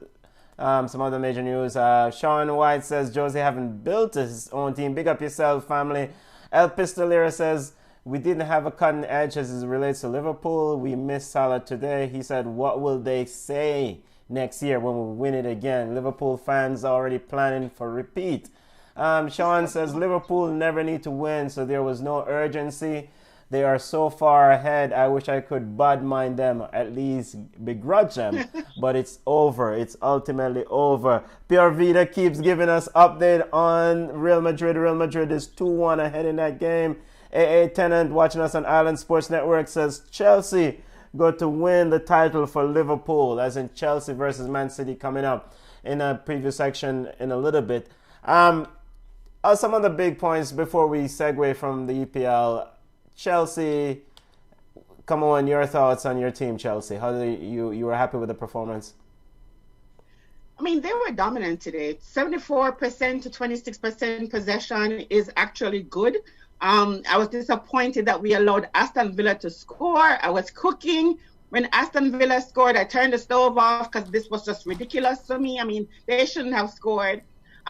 some other major news. Sean White says Jose haven't built his own team. Big up yourself, family. El Pistolera says we didn't have a cutting edge as it relates to Liverpool. We missed Salah today. He said, what will they say next year when we win it again? Liverpool fans already planning for repeat. Sean says Liverpool never need to win, so there was no urgency. They are so far ahead. I wish I could bad mind them, at least begrudge them. But it's over. It's ultimately over. Pure Vida keeps giving us update on Real Madrid. Real Madrid is 2-1 ahead in that game. AA Tennant watching us on Island Sports Network says Chelsea go to win the title for Liverpool, as in Chelsea versus Man City coming up in a preview section in a little bit. Some of the big points before we segue from the EPL. Chelsea, come on, your thoughts on your team, Chelsea. How do you were happy with the performance? I mean, they were dominant today. 74% to 26% possession is actually good. I was disappointed that we allowed Aston Villa to score. I was cooking. When Aston Villa scored, I turned the stove off because this was just ridiculous to me. I mean, they shouldn't have scored.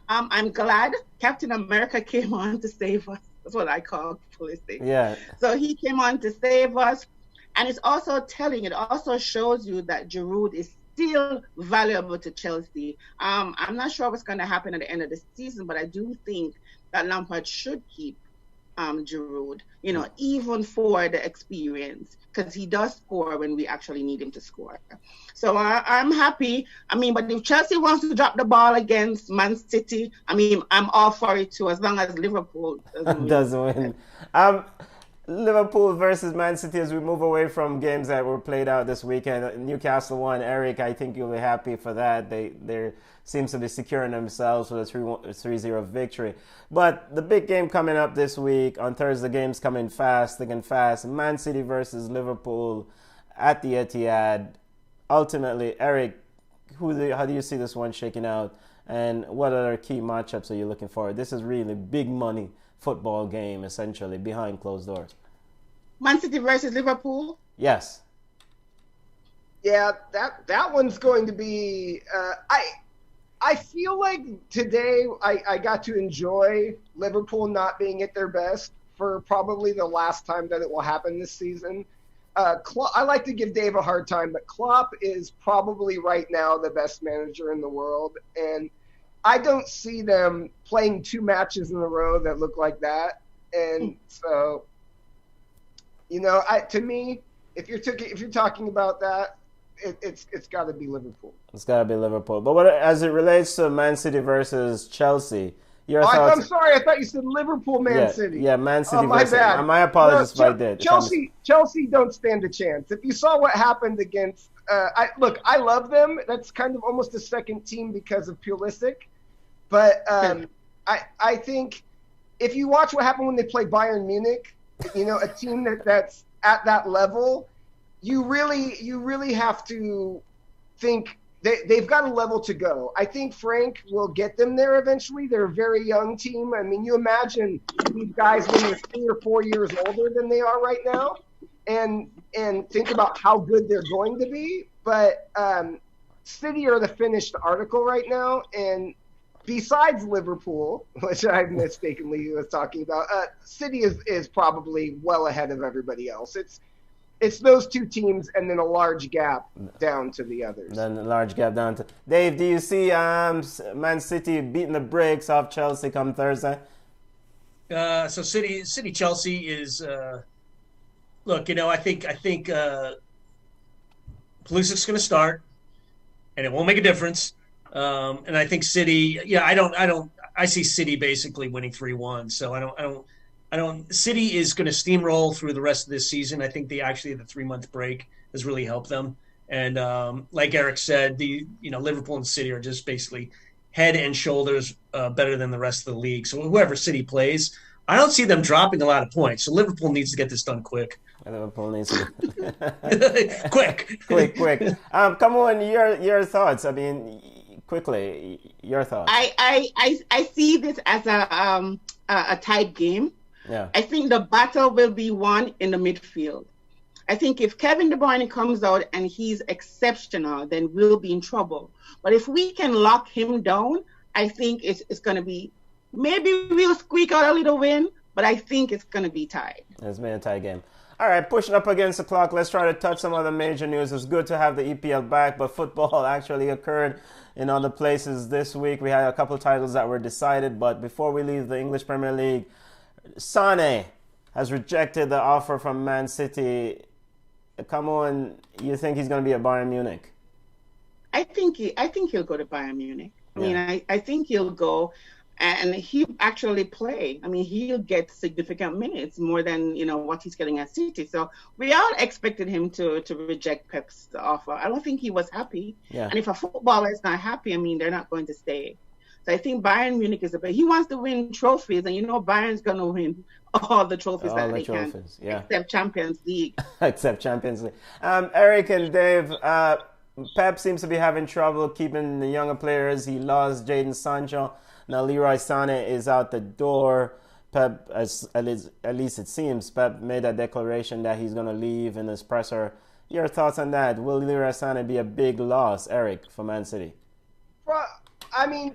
I'm glad Captain America came on to save us. That's what I call Pulisic. Yeah. So he came on to save us. And it's also telling, it also shows you that Giroud is still valuable to Chelsea. I'm not sure what's going to happen at the end of the season, but I do think that Lampard should keep Giroud, even for the experience, because he does score when we actually need him to score. So I'm happy. I mean, but if Chelsea wants to drop the ball against Man City, I mean, I'm all for it too, as long as Liverpool doesn't win. Liverpool versus Man City, as we move away from games that were played out this weekend. Newcastle won. Eric, I think you'll be happy for that. They seems to be securing themselves with a 3-0 victory. But the big game coming up this week, on Thursday, the game's coming fast, thick and fast. Man City versus Liverpool at the Etihad. Ultimately, Eric, how do you see this one shaking out? And what other key matchups are you looking for? This is really big money football game, essentially, behind closed doors. Man City versus Liverpool? Yes. Yeah, that one's going to be... I feel like today I got to enjoy Liverpool not being at their best for probably the last time that it will happen this season. I like to give Dave a hard time, but Klopp is probably right now the best manager in the world, and I don't see them playing 2 matches in a row that look like that. And so, to me, if you're talking about that, it's got to be Liverpool. It's got to be Liverpool. But as it relates to Man City versus Chelsea, your thoughts? I'm sorry, I thought you said Liverpool, Man City. Yeah, Man City versus. Bad. My apologies if I did. Chelsea don't stand a chance. If you saw what happened against, I love them. That's kind of almost a second team because of Pulisic. But I think if you watch what happened when they played Bayern Munich, a team that's at that level, you really have to think they've got a level to go. I think Frank will get them there eventually. They're a very young team. I mean, you imagine these guys when they're 3 or 4 years older than they are right now. And and think about how good they're going to be. But City are the finished article right now, and besides Liverpool, which I mistakenly was talking about, City is probably well ahead of everybody else. It's those two teams and then a large gap down to the others. Then a large gap down to Dave. Do you see Man City beating the brakes off Chelsea come Thursday? So City Chelsea is look. I think Pulisic's going to start, and it won't make a difference. And I think City. Yeah, I see City basically winning 3-1. So I don't. City is going to steamroll through the rest of this season. I think the 3-month break has really helped them. And like Eric said, Liverpool and City are just basically head and shoulders better than the rest of the league. So whoever City plays, I don't see them dropping a lot of points. So Liverpool needs to get this done quick. Liverpool needs to quick. Come on, your thoughts. I mean, quickly, your thoughts. I see this as a tight game. Yeah. I think the battle will be won in the midfield. I think if Kevin De Bruyne comes out and he's exceptional, then we'll be in trouble. But if we can lock him down, I think it's going to be, maybe we'll squeak out a little win, but I think it's going to be tied. It's been a tight game. All right, pushing up against the clock, let's try to touch some other major news. It's good to have the EPL back, but football actually occurred in other places this week. We had a couple of titles that were decided, but before we leave the English Premier League, Sane has rejected the offer from Man City. Come on, you think he's going to be at Bayern Munich? I think he'll go to Bayern Munich. I think he'll go, and he'll actually play. I mean, he'll get significant minutes, more than what he's getting at City. So we all expected him to reject Pep's offer. I don't think he was happy. Yeah. And if a footballer is not happy, they're not going to stay. So I think Bayern Munich is he wants to win trophies, and Bayern's going to win all the trophies that they can, except Champions League. Except Champions League. Eric and Dave, Pep seems to be having trouble keeping the younger players. He lost Jadon Sancho. Now Leroy Sane is out the door. Pep, at least it seems, Pep made a declaration that he's going to leave in his presser. Your thoughts on that? Will Leroy Sane be a big loss, Eric, for Man City?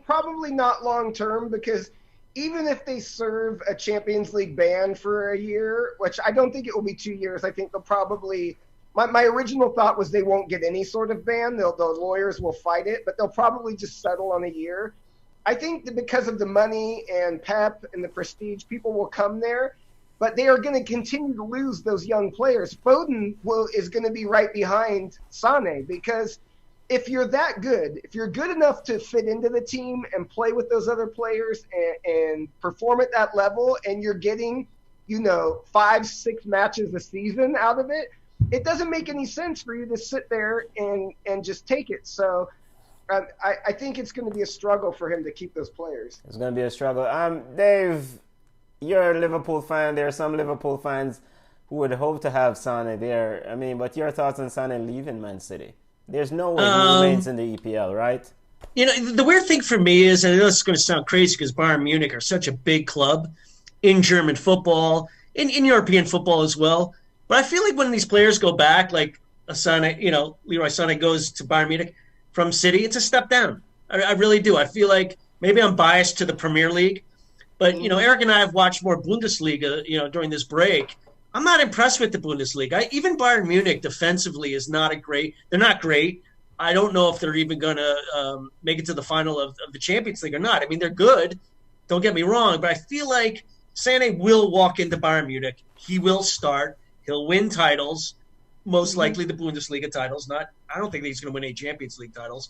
Probably not long term, because even if they serve a Champions League ban for a year, which I don't think it will be 2 years, I think they'll probably – my original thought was they won't get any sort of ban. The lawyers will fight it, but they'll probably just settle on a year. I think that because of the money and Pep and the prestige, people will come there, but they are going to continue to lose those young players. Foden is going to be right behind Sane, because – if you're that good, if you're good enough to fit into the team and play with those other players and perform at that level, and you're getting, 5-6 matches a season out of it, it doesn't make any sense for you to sit there and just take it. So I think it's going to be a struggle for him to keep those players. It's going to be a struggle. Dave, you're a Liverpool fan. There are some Liverpool fans who would hope to have Sane there. But your thoughts on Sane leaving Man City? There's no way he remains in the EPL, right? The weird thing for me is, and I know it's going to sound crazy because Bayern Munich are such a big club in German football, in European football as well. But I feel like when these players go back, like Leroy Sane goes to Bayern Munich from City, it's a step down. I really do. I feel like maybe I'm biased to the Premier League, but Eric and I have watched more Bundesliga, during this break. I'm not impressed with the Bundesliga. Even Bayern Munich defensively is not they're not great. I don't know if they're even going to make it to the final of the Champions League or not. They're good. Don't get me wrong, but I feel like Sane will walk into Bayern Munich. He will start. He'll win titles, most likely the Bundesliga titles. I don't think he's going to win any Champions League titles.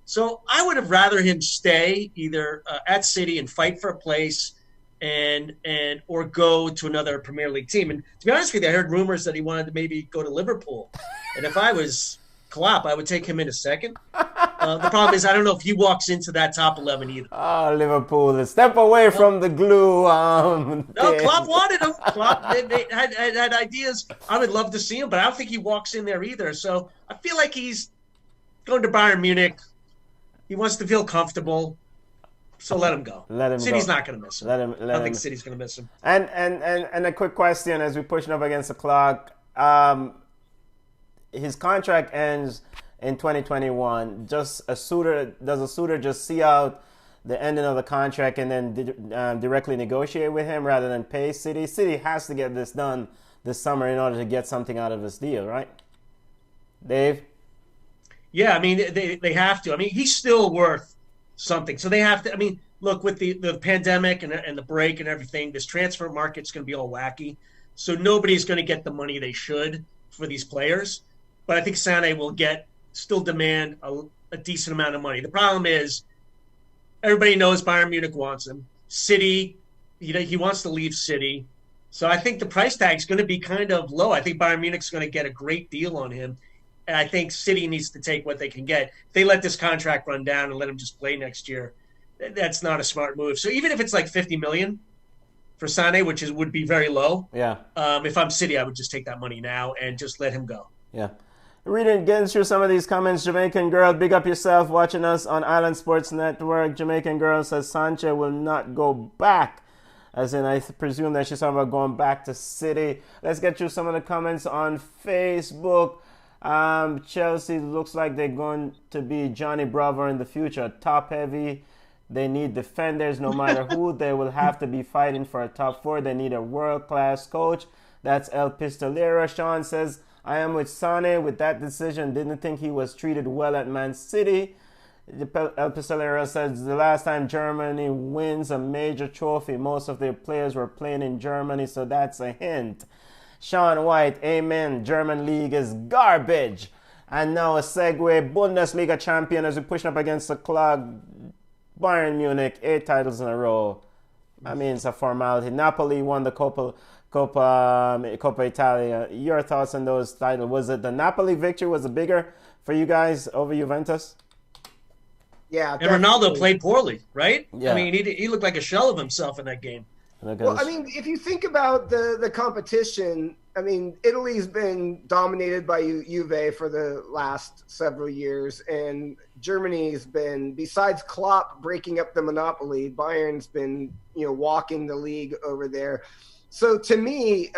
So I would have rather him stay either at City and fight for a place or go to another Premier League team. And to be honest with you, I heard rumors that he wanted to maybe go to Liverpool. And if I was Klopp, I would take him in a second. The problem is I don't know if he walks into that top 11 either. Oh, Liverpool, a step away from the glue. No, Klopp wanted him. Klopp they had ideas. I would love to see him, but I don't think he walks in there either. So I feel like he's going to Bayern Munich. He wants to feel comfortable. So let him go. City's not going to miss him. I don't think City's going to miss him. And a quick question as we're pushing up against the clock. his contract ends in 2021. Does a suitor just see out the ending of the contract and then directly negotiate with him rather than pay City? City has to get this done this summer in order to get something out of this deal, right? Dave? Yeah, I mean, they have to. I mean, he's still worth something. So they have to. I mean, look, with the pandemic and the break and everything, this transfer market's going to be all wacky. So nobody's going to get the money they should for these players. But I think Sane will still demand a decent amount of money. The problem is everybody knows Bayern Munich wants him. City, he wants to leave City. So I think the price tag is going to be kind of low. I think Bayern Munich's going to get a great deal on him. And I think City needs to take what they can get. If they let this contract run down and let him just play next year, that's not a smart move. So even if it's like $50 million for Sane, which would be very low, yeah. If I'm City, I would just take that money now and just let him go. Yeah. Getting through some of these comments. Jamaican Girl, big up yourself watching us on Island Sports Network. Jamaican Girl says Sanchez will not go back. As in, I presume that she's talking about going back to City. Let's get through some of the comments on Facebook. Chelsea looks like they're going to be Johnny Bravo in the future. Top heavy. They need defenders no matter who. They will have to be fighting for a top four. They need a world-class coach. That's El Pistolero. Sean says, I am with Sane with that decision. Didn't think he was treated well at Man City. El Pistolero says, the last time Germany wins a major trophy, most of their players were playing in Germany, so that's a hint. Sean White, amen. German league is garbage. And now a segue. Bundesliga champion as we push up against the clog. Bayern Munich, 8 titles in a row. I mean, it's a formality. Napoli won the Coppa Italia. Your thoughts on those titles? Was it the Napoli victory was it bigger for you guys over Juventus? Yeah. And Ronaldo played poorly, right? Yeah. I mean, he looked like a shell of himself in that game. Well, I mean, if you think about the competition, I mean, Italy's been dominated by Juve for the last several years, and Germany's been, besides Klopp breaking up the monopoly, Bayern's been, walking the league over there. So to me,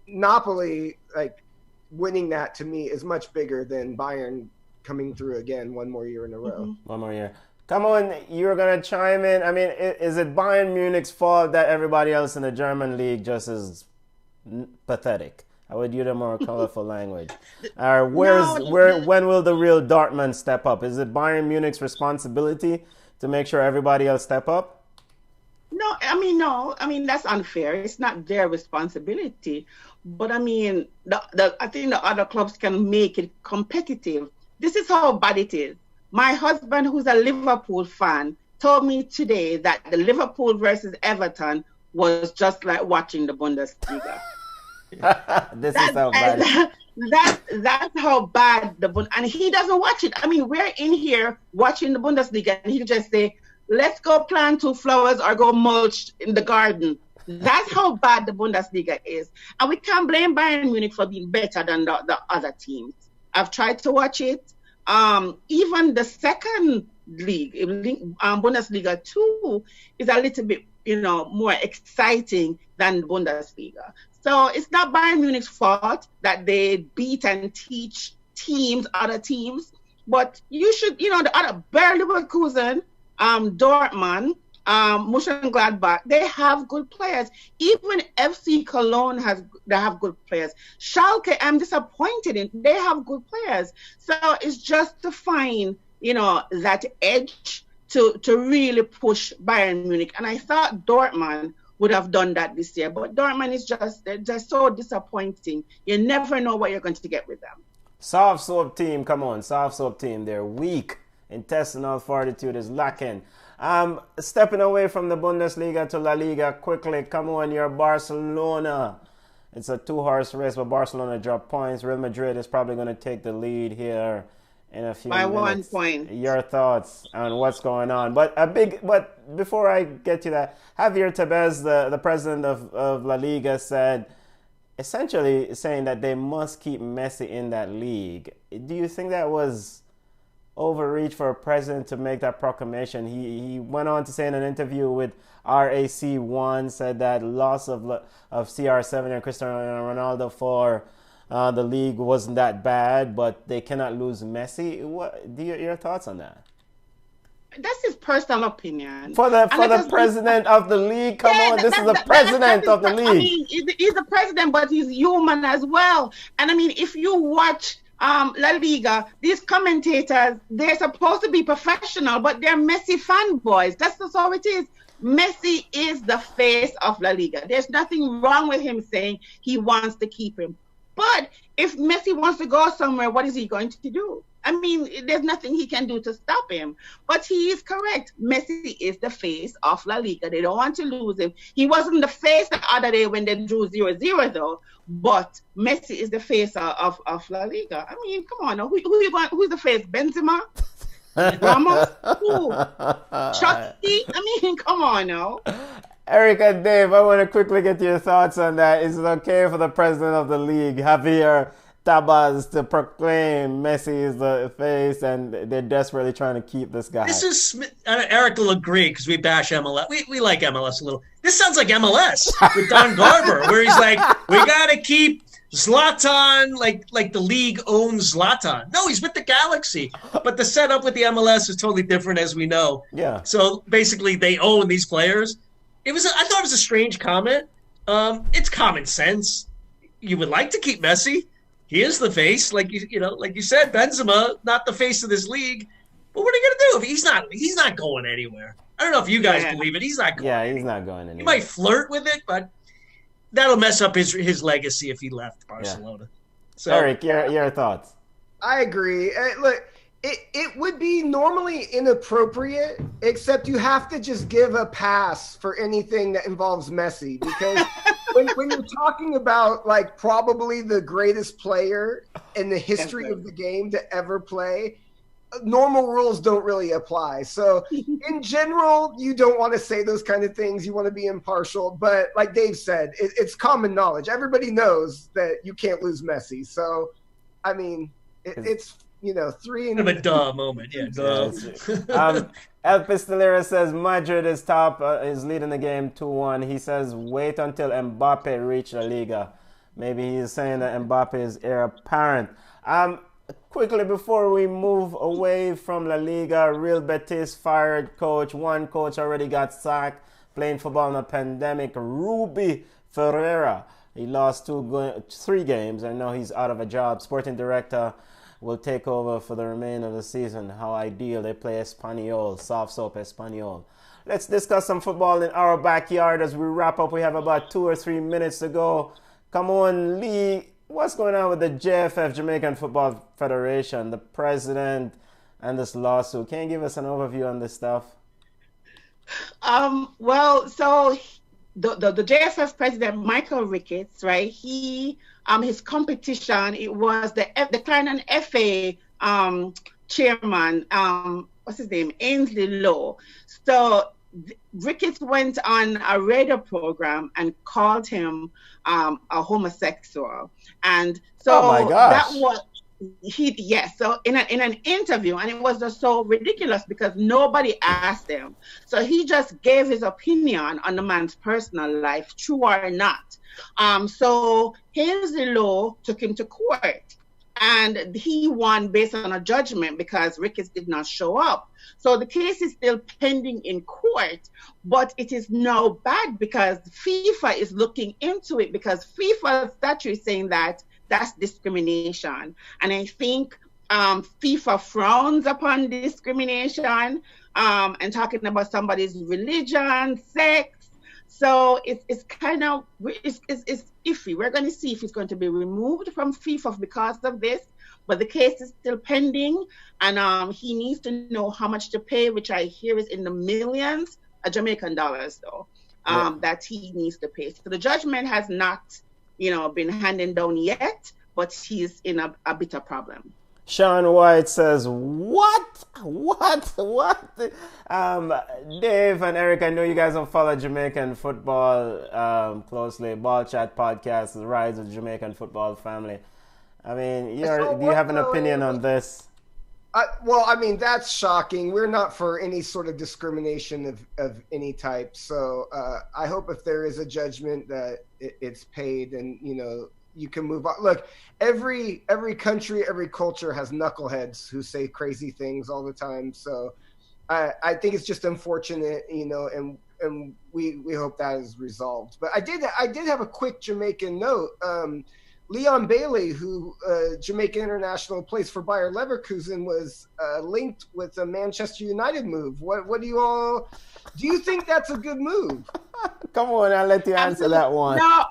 Napoli, like, winning that to me is much bigger than Bayern coming through again one more year in a row. Mm-hmm. One more year. Come on, you're going to chime in. I mean, is it Bayern Munich's fault that everybody else in the German league just is pathetic? I would use a more colorful language. Or when will the real Dortmund step up? Is it Bayern Munich's responsibility to make sure everybody else step up? No. I mean, that's unfair. It's not their responsibility. But I mean, I think the other clubs can make it competitive. This is how bad it is. My husband, who's a Liverpool fan, told me today that the Liverpool versus Everton was just like watching the Bundesliga. This is how bad. That's how bad and he doesn't watch it. I mean, we're in here watching the Bundesliga, and he just say, "Let's go plant 2 flowers or go mulch in the garden." That's how bad the Bundesliga is, and we can't blame Bayern Munich for being better than the other teams. I've tried to watch it. Even the second league, Bundesliga 2, is a little bit, more exciting than Bundesliga. So it's not Bayern Munich's fault that they beat and teach other teams. But you should, the other, Bayer Leverkusen, Dortmund, Mönchengladbach, they have good players. Even FC Cologne they have good players. Schalke, I'm disappointed in. They have good players. So it's just to find, that edge to really push Bayern Munich. And I thought Dortmund would have done that this year. But Dortmund is they're just so disappointing. You never know what you're going to get with them. Soft soap team, come on, soft soap team. They're weak. Intestinal fortitude is lacking. Stepping away from the Bundesliga to La Liga quickly. Come on, you're Barcelona. It's a 2-horse race, but Barcelona dropped points. Real Madrid is probably going to take the lead here in a few minutes. By 1 point. Your thoughts on what's going on? But before I get to that, Javier Tebas, the president of La Liga, said essentially saying that they must keep Messi in that league. Do you think that was overreach for a president to make that proclamation? He went on to say in an interview with RAC1, said that loss of CR7 and Cristiano Ronaldo for The league wasn't that bad, but they cannot lose Messi. What your thoughts on that? That's his personal opinion. For the president of the league, come on, this is the president of the league. I mean, he's the president, but he's human as well. And I mean, if you watch La Liga, these commentators, they're supposed to be professional, but they're Messi fanboys. That's just how it is. Messi is the face of La Liga. There's nothing wrong with him saying he wants to keep him. But if Messi wants to go somewhere, what is he going to do? I mean, there's nothing he can do to stop him. But he is correct. Messi is the face of La Liga. They don't want to lose him. He wasn't the face the other day when they drew 0-0, though. But Messi is the face of La Liga. I mean, come on. Who's the face? Benzema? Ramos? Who? Chucky? I mean, come on now. Eric and Dave, I want to quickly get your thoughts on that. Is it okay for the president of the league, Javier Tabas, to proclaim Messi is the face and they're desperately trying to keep this guy? This is, Eric will agree because we bash MLS. We like MLS a little. This sounds like MLS with Don Garber, where he's like, we got to keep Zlatan, like the league owns Zlatan. No, he's with the Galaxy. But the setup with the MLS is totally different, as we know. Yeah. So basically, they own these players. I thought it was a strange comment. It's common sense. You would like to keep Messi. He is the face, like you said, Benzema, not the face of this league. But what are you gonna do if he's not going anywhere? I don't know if you guys believe it. He's not going. Yeah, he's not going anywhere. He might flirt with it, but that'll mess up his legacy if he left Barcelona. Yeah. So, Eric, your thoughts? I agree. Look, it would be normally inappropriate, except you have to just give a pass for anything that involves Messi, because when you're talking about like probably the greatest player in the history of the game to ever play, normal rules don't really apply. So in general, you don't want to say those kind of things. You want to be impartial. But like Dave said, it's common knowledge. Everybody knows that you can't lose Messi. So, I mean, it's 3 and... Kind of a duh moment. Yeah, duh. El Pistolero says Madrid is top, is leading the game 2-1. He says wait until Mbappe reach La Liga. Maybe he's saying that Mbappe is heir apparent. Quickly before we move away from La Liga, Real Betis fired coach. One coach already got sacked playing football in a pandemic. Ruby Ferreira. He lost 3 games and now he's out of a job. Sporting director will take over for the remainder of the season. How ideal. They play Espanyol, soft soap Espanyol. Let's discuss some football in our backyard as we wrap up. We have about 2 or 3 minutes to go. Come on, Lee. What's going on with the JFF, Jamaican Football Federation, the president, and this lawsuit? Can you give us an overview on this stuff? Well, so the JFF president, Michael Ricketts, right? His competition, it was the Clarendon FA chairman, what's his name, Ainsley Lowe. So Ricketts went on a radio program and called him a homosexual, and so that was so in an interview, and it was just so ridiculous because nobody asked him. So he just gave his opinion on the man's personal life, true or not. So Ainsley Lowe took him to court, and he won based on a judgment because Ricketts did not show up. So the case is still pending in court, but it is now bad because FIFA is looking into it, because FIFA statute is saying that that's discrimination. And I think FIFA frowns upon discrimination and talking about somebody's religion, sex. So it's kind of it's iffy. We're going to see if it's going to be removed from FIFA because of this. But the case is still pending, and he needs to know how much to pay, which I hear is in the millions of Jamaican dollars, though, that he needs to pay. So the judgment has not, been handed down yet, but he's in a bit of problem. Sean White says, what? Dave and Eric, I know you guys don't follow Jamaican football closely. Ball Chat Podcast, the rise of the Jamaican football family. I mean, do you have an opinion on this? That's shocking. We're not for any sort of discrimination of any type. So I hope if there is a judgment that it's paid and, you can move on. Look, every country, every culture has knuckleheads who say crazy things all the time. So I think it's just unfortunate, and we hope that is resolved. But I did have a quick Jamaican note. Leon Bailey, who Jamaican international, plays for Bayer Leverkusen, was linked with a Manchester United move. What do you think that's a good move? Come on, I'll let you answer that one. No,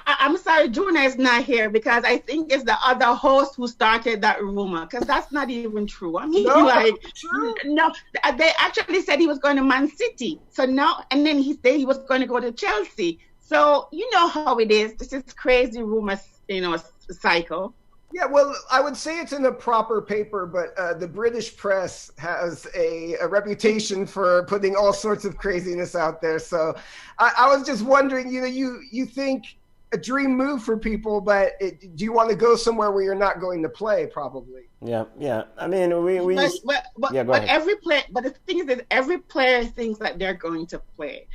I'm sorry, Juna is not here because I think it's the other host who started that rumor, because that's not even true. I mean, no, they actually said he was going to Man City. So now, and then he said he was going to go to Chelsea. So you know how it is. This is crazy rumor, cycle. Yeah, well, I would say it's in a proper paper, but the British press has a reputation for putting all sorts of craziness out there. So I was just wondering, you think a dream move for people, but do you want to go somewhere where you're not going to play? Probably. Yeah. I mean, we but go ahead. Every player, but the thing is that every player thinks that they're going to play,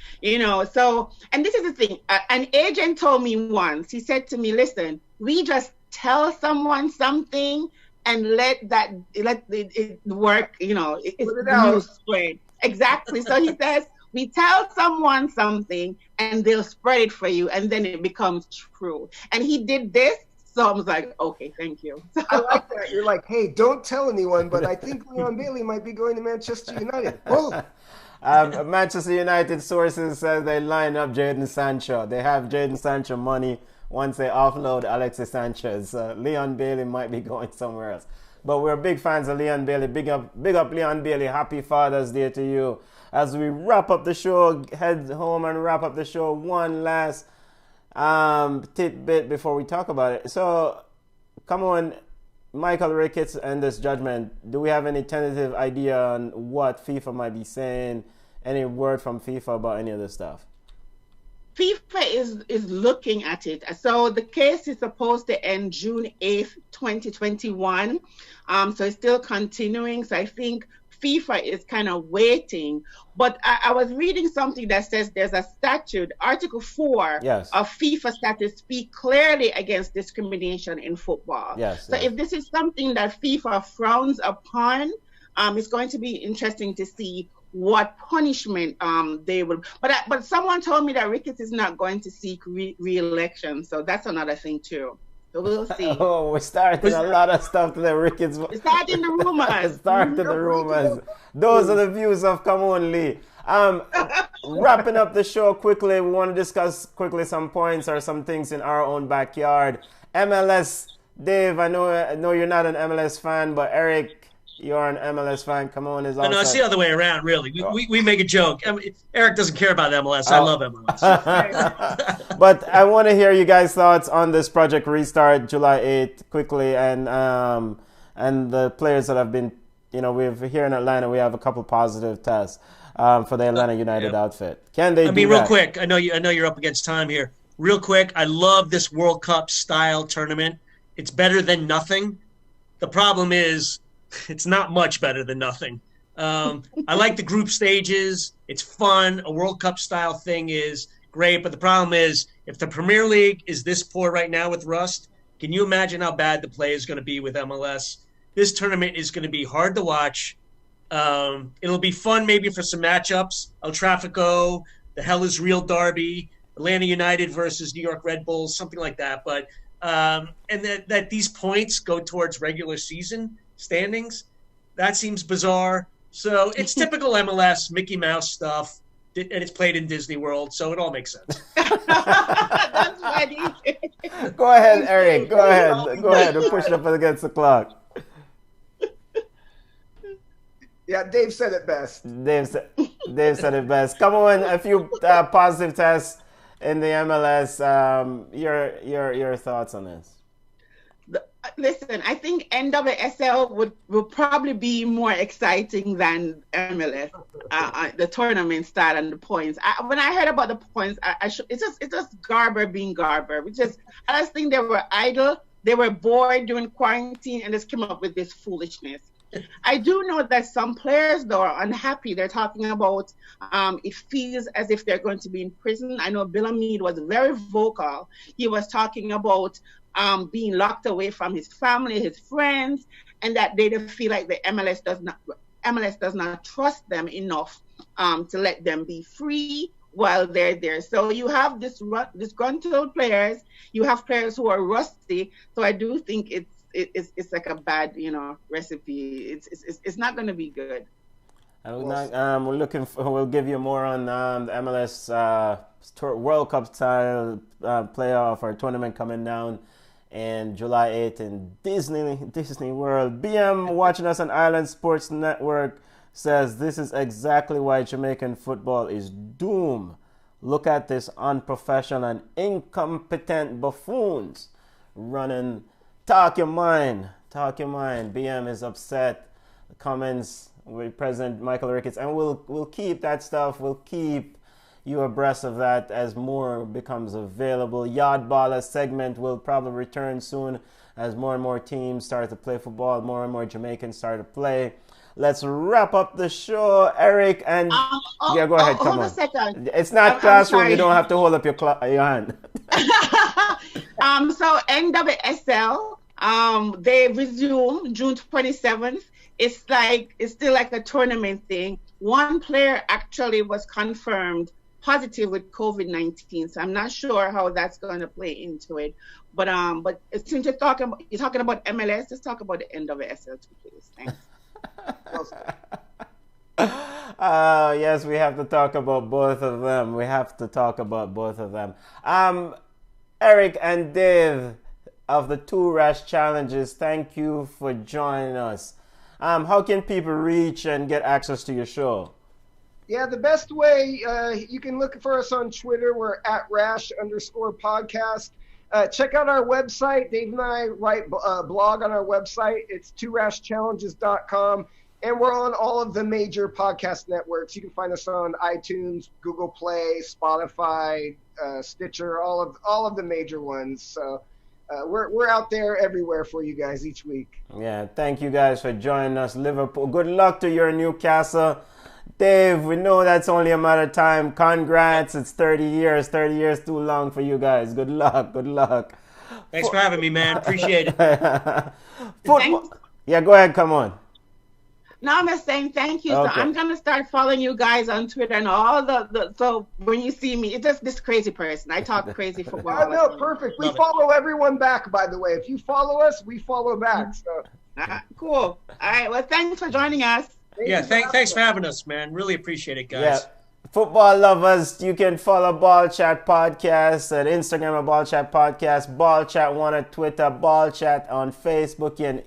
So, and this is the thing. An agent told me once. He said to me, "Listen, we just tell someone something and let it work. It's the news spread." Exactly. So he says, we tell someone something and they'll spread it for you, and then it becomes true. And he did this. So I was like, okay, thank you. I like that. You're like, hey, don't tell anyone, but I think Leon Bailey might be going to Manchester United. Oh. Manchester United sources says they line up Jadon Sancho. They have Jadon Sancho money once they offload Alexis Sanchez. Leon Bailey might be going somewhere else. But we're big fans of Leon Bailey. Big up Leon Bailey. Happy Father's Day to you. As we wrap up the show, head home and wrap up the show, one last tidbit before we talk about it. So, come on, Michael Ricketts and this judgment. Do we have any tentative idea on what FIFA might be saying? Any word from FIFA about any of this stuff? FIFA is looking at it. So the case is supposed to end June 8th, 2021. So it's still continuing. So I think FIFA is kind of waiting. But I was reading something that says there's a statute, Article 4 of FIFA statute speak clearly against discrimination in football. So if this is something that FIFA frowns upon, it's going to be interesting to see what punishment they will. But someone told me that Ricketts is not going to seek re-election. So that's another thing too. So we'll see. Oh, we're starting a lot of stuff today, Ricketts. We're starting the rumors. The rumors. Those are the views of Come On Lee. Wrapping up the show quickly, we want to discuss quickly some points or some things in our own backyard. MLS, Dave, I know you're not an MLS fan, but Eric, you're an MLS fan. Come on, is also. No, it's the other way around, really. We make a joke. I mean, Eric doesn't care about MLS. I love MLS. But I want to hear you guys' thoughts on this Project Restart July 8th quickly, and the players that have been, we've here in Atlanta, we have a couple positive tests for the Atlanta United outfit. Can they? Real quick. I know you're up against time here. Real quick, I love this World Cup style tournament. It's better than nothing. The problem is, it's not much better than nothing. I like the group stages. It's fun. A World Cup style thing is great. But the problem is, if the Premier League is this poor right now with rust, can you imagine how bad the play is going to be with MLS? This tournament is going to be hard to watch. It'll be fun maybe for some matchups. El Tráfico, the Hell is Real Derby, Atlanta United versus New York Red Bulls, something like that. But and that these points go towards regular season standings, that seems bizarre. So it's typical MLS Mickey Mouse stuff, and it's played in Disney World, so it all makes sense. That's funny. Go ahead, Eric. Go ahead. We're pushing up against the clock. Yeah, Dave said it best. Dave said it best. Come on, a few positive tests in the MLS. Your thoughts on this? Listen, I think NWSL would probably be more exciting than MLS, the tournament style and the points. When I heard about the points, it's just Garber being Garber. I just think they were idle, they were bored during quarantine, and just came up with this foolishness. I do know that some players, though, are unhappy. They're talking about it feels as if they're going to be in prison. I know Bill Mead was very vocal. He was talking about being locked away from his family, his friends, and that they don't feel like the MLS does not trust them enough to let them be free while they're there. So you have disgruntled players. You have players who are rusty. So I do think it's like a bad, recipe. It's not going to be good. We'll give you more on the MLS World Cup style playoff or tournament coming down in July 8th in Disney World. BM watching us on Island Sports Network says this is exactly why Jamaican football is doomed. Look at this unprofessional and incompetent buffoons running. Talk your mind. BM is upset. The comments with President Michael Ricketts, and we'll keep that stuff. We'll keep you abreast of that as more becomes available. Yard Ballas segment will probably return soon as more and more teams start to play football. More and more Jamaicans start to play. Let's wrap up the show, Eric. And yeah, go ahead. Come on. Hold a second. It's not classroom. You don't have to hold up your hand. So NWSL, they resume June 27th. It's still like a tournament thing. One player actually was confirmed positive with COVID-19, so I'm not sure how that's going to play into it. But since you're talking about MLS, let's talk about the NWSL too, please. Thanks. Yes, we have to talk about both of them. Eric and Dave of the Two Rash Challenges, thank you for joining us. How can people reach and get access to your show? Yeah, the best way, you can look for us on Twitter. We're at @rash_podcast. Check out our website. Dave and I write a blog on our website. It's tworashchallenges.com. And we're on all of the major podcast networks. You can find us on iTunes, Google Play, Spotify, Stitcher, all of the major ones. So we're out there everywhere for you guys each week. Yeah, thank you guys for joining us. Liverpool, good luck to your Newcastle. Dave, we know that's only a matter of time. Congrats, it's 30 years. 30 years too long for you guys. Good luck. Thanks for having me, man. Appreciate it. Yeah, go ahead, come on. No, I'm just saying thank you. Okay. So I'm going to start following you guys on Twitter and all so when you see me, it's just this crazy person. I talk crazy football. No, perfect. We follow everyone back, by the way. If you follow us, we follow back. So cool. All right. Well, thanks for joining us. Thanks for having us, man. Really appreciate it, guys. Yeah. Football lovers, you can follow Ball Chat Podcast at Instagram at Ball Chat Podcast, Ball Chat 1 at Twitter, Ball Chat on Facebook. You can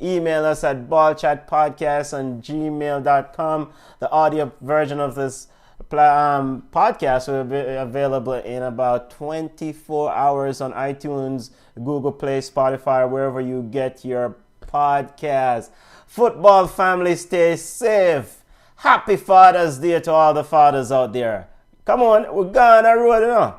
email us at ballchatpodcast@gmail.com. The audio version of this podcast will be available in about 24 hours on iTunes, Google Play, Spotify, wherever you get your podcast. Football family, stay safe. Happy Father's Day to all the fathers out there. Come on, we're gonna roll it on.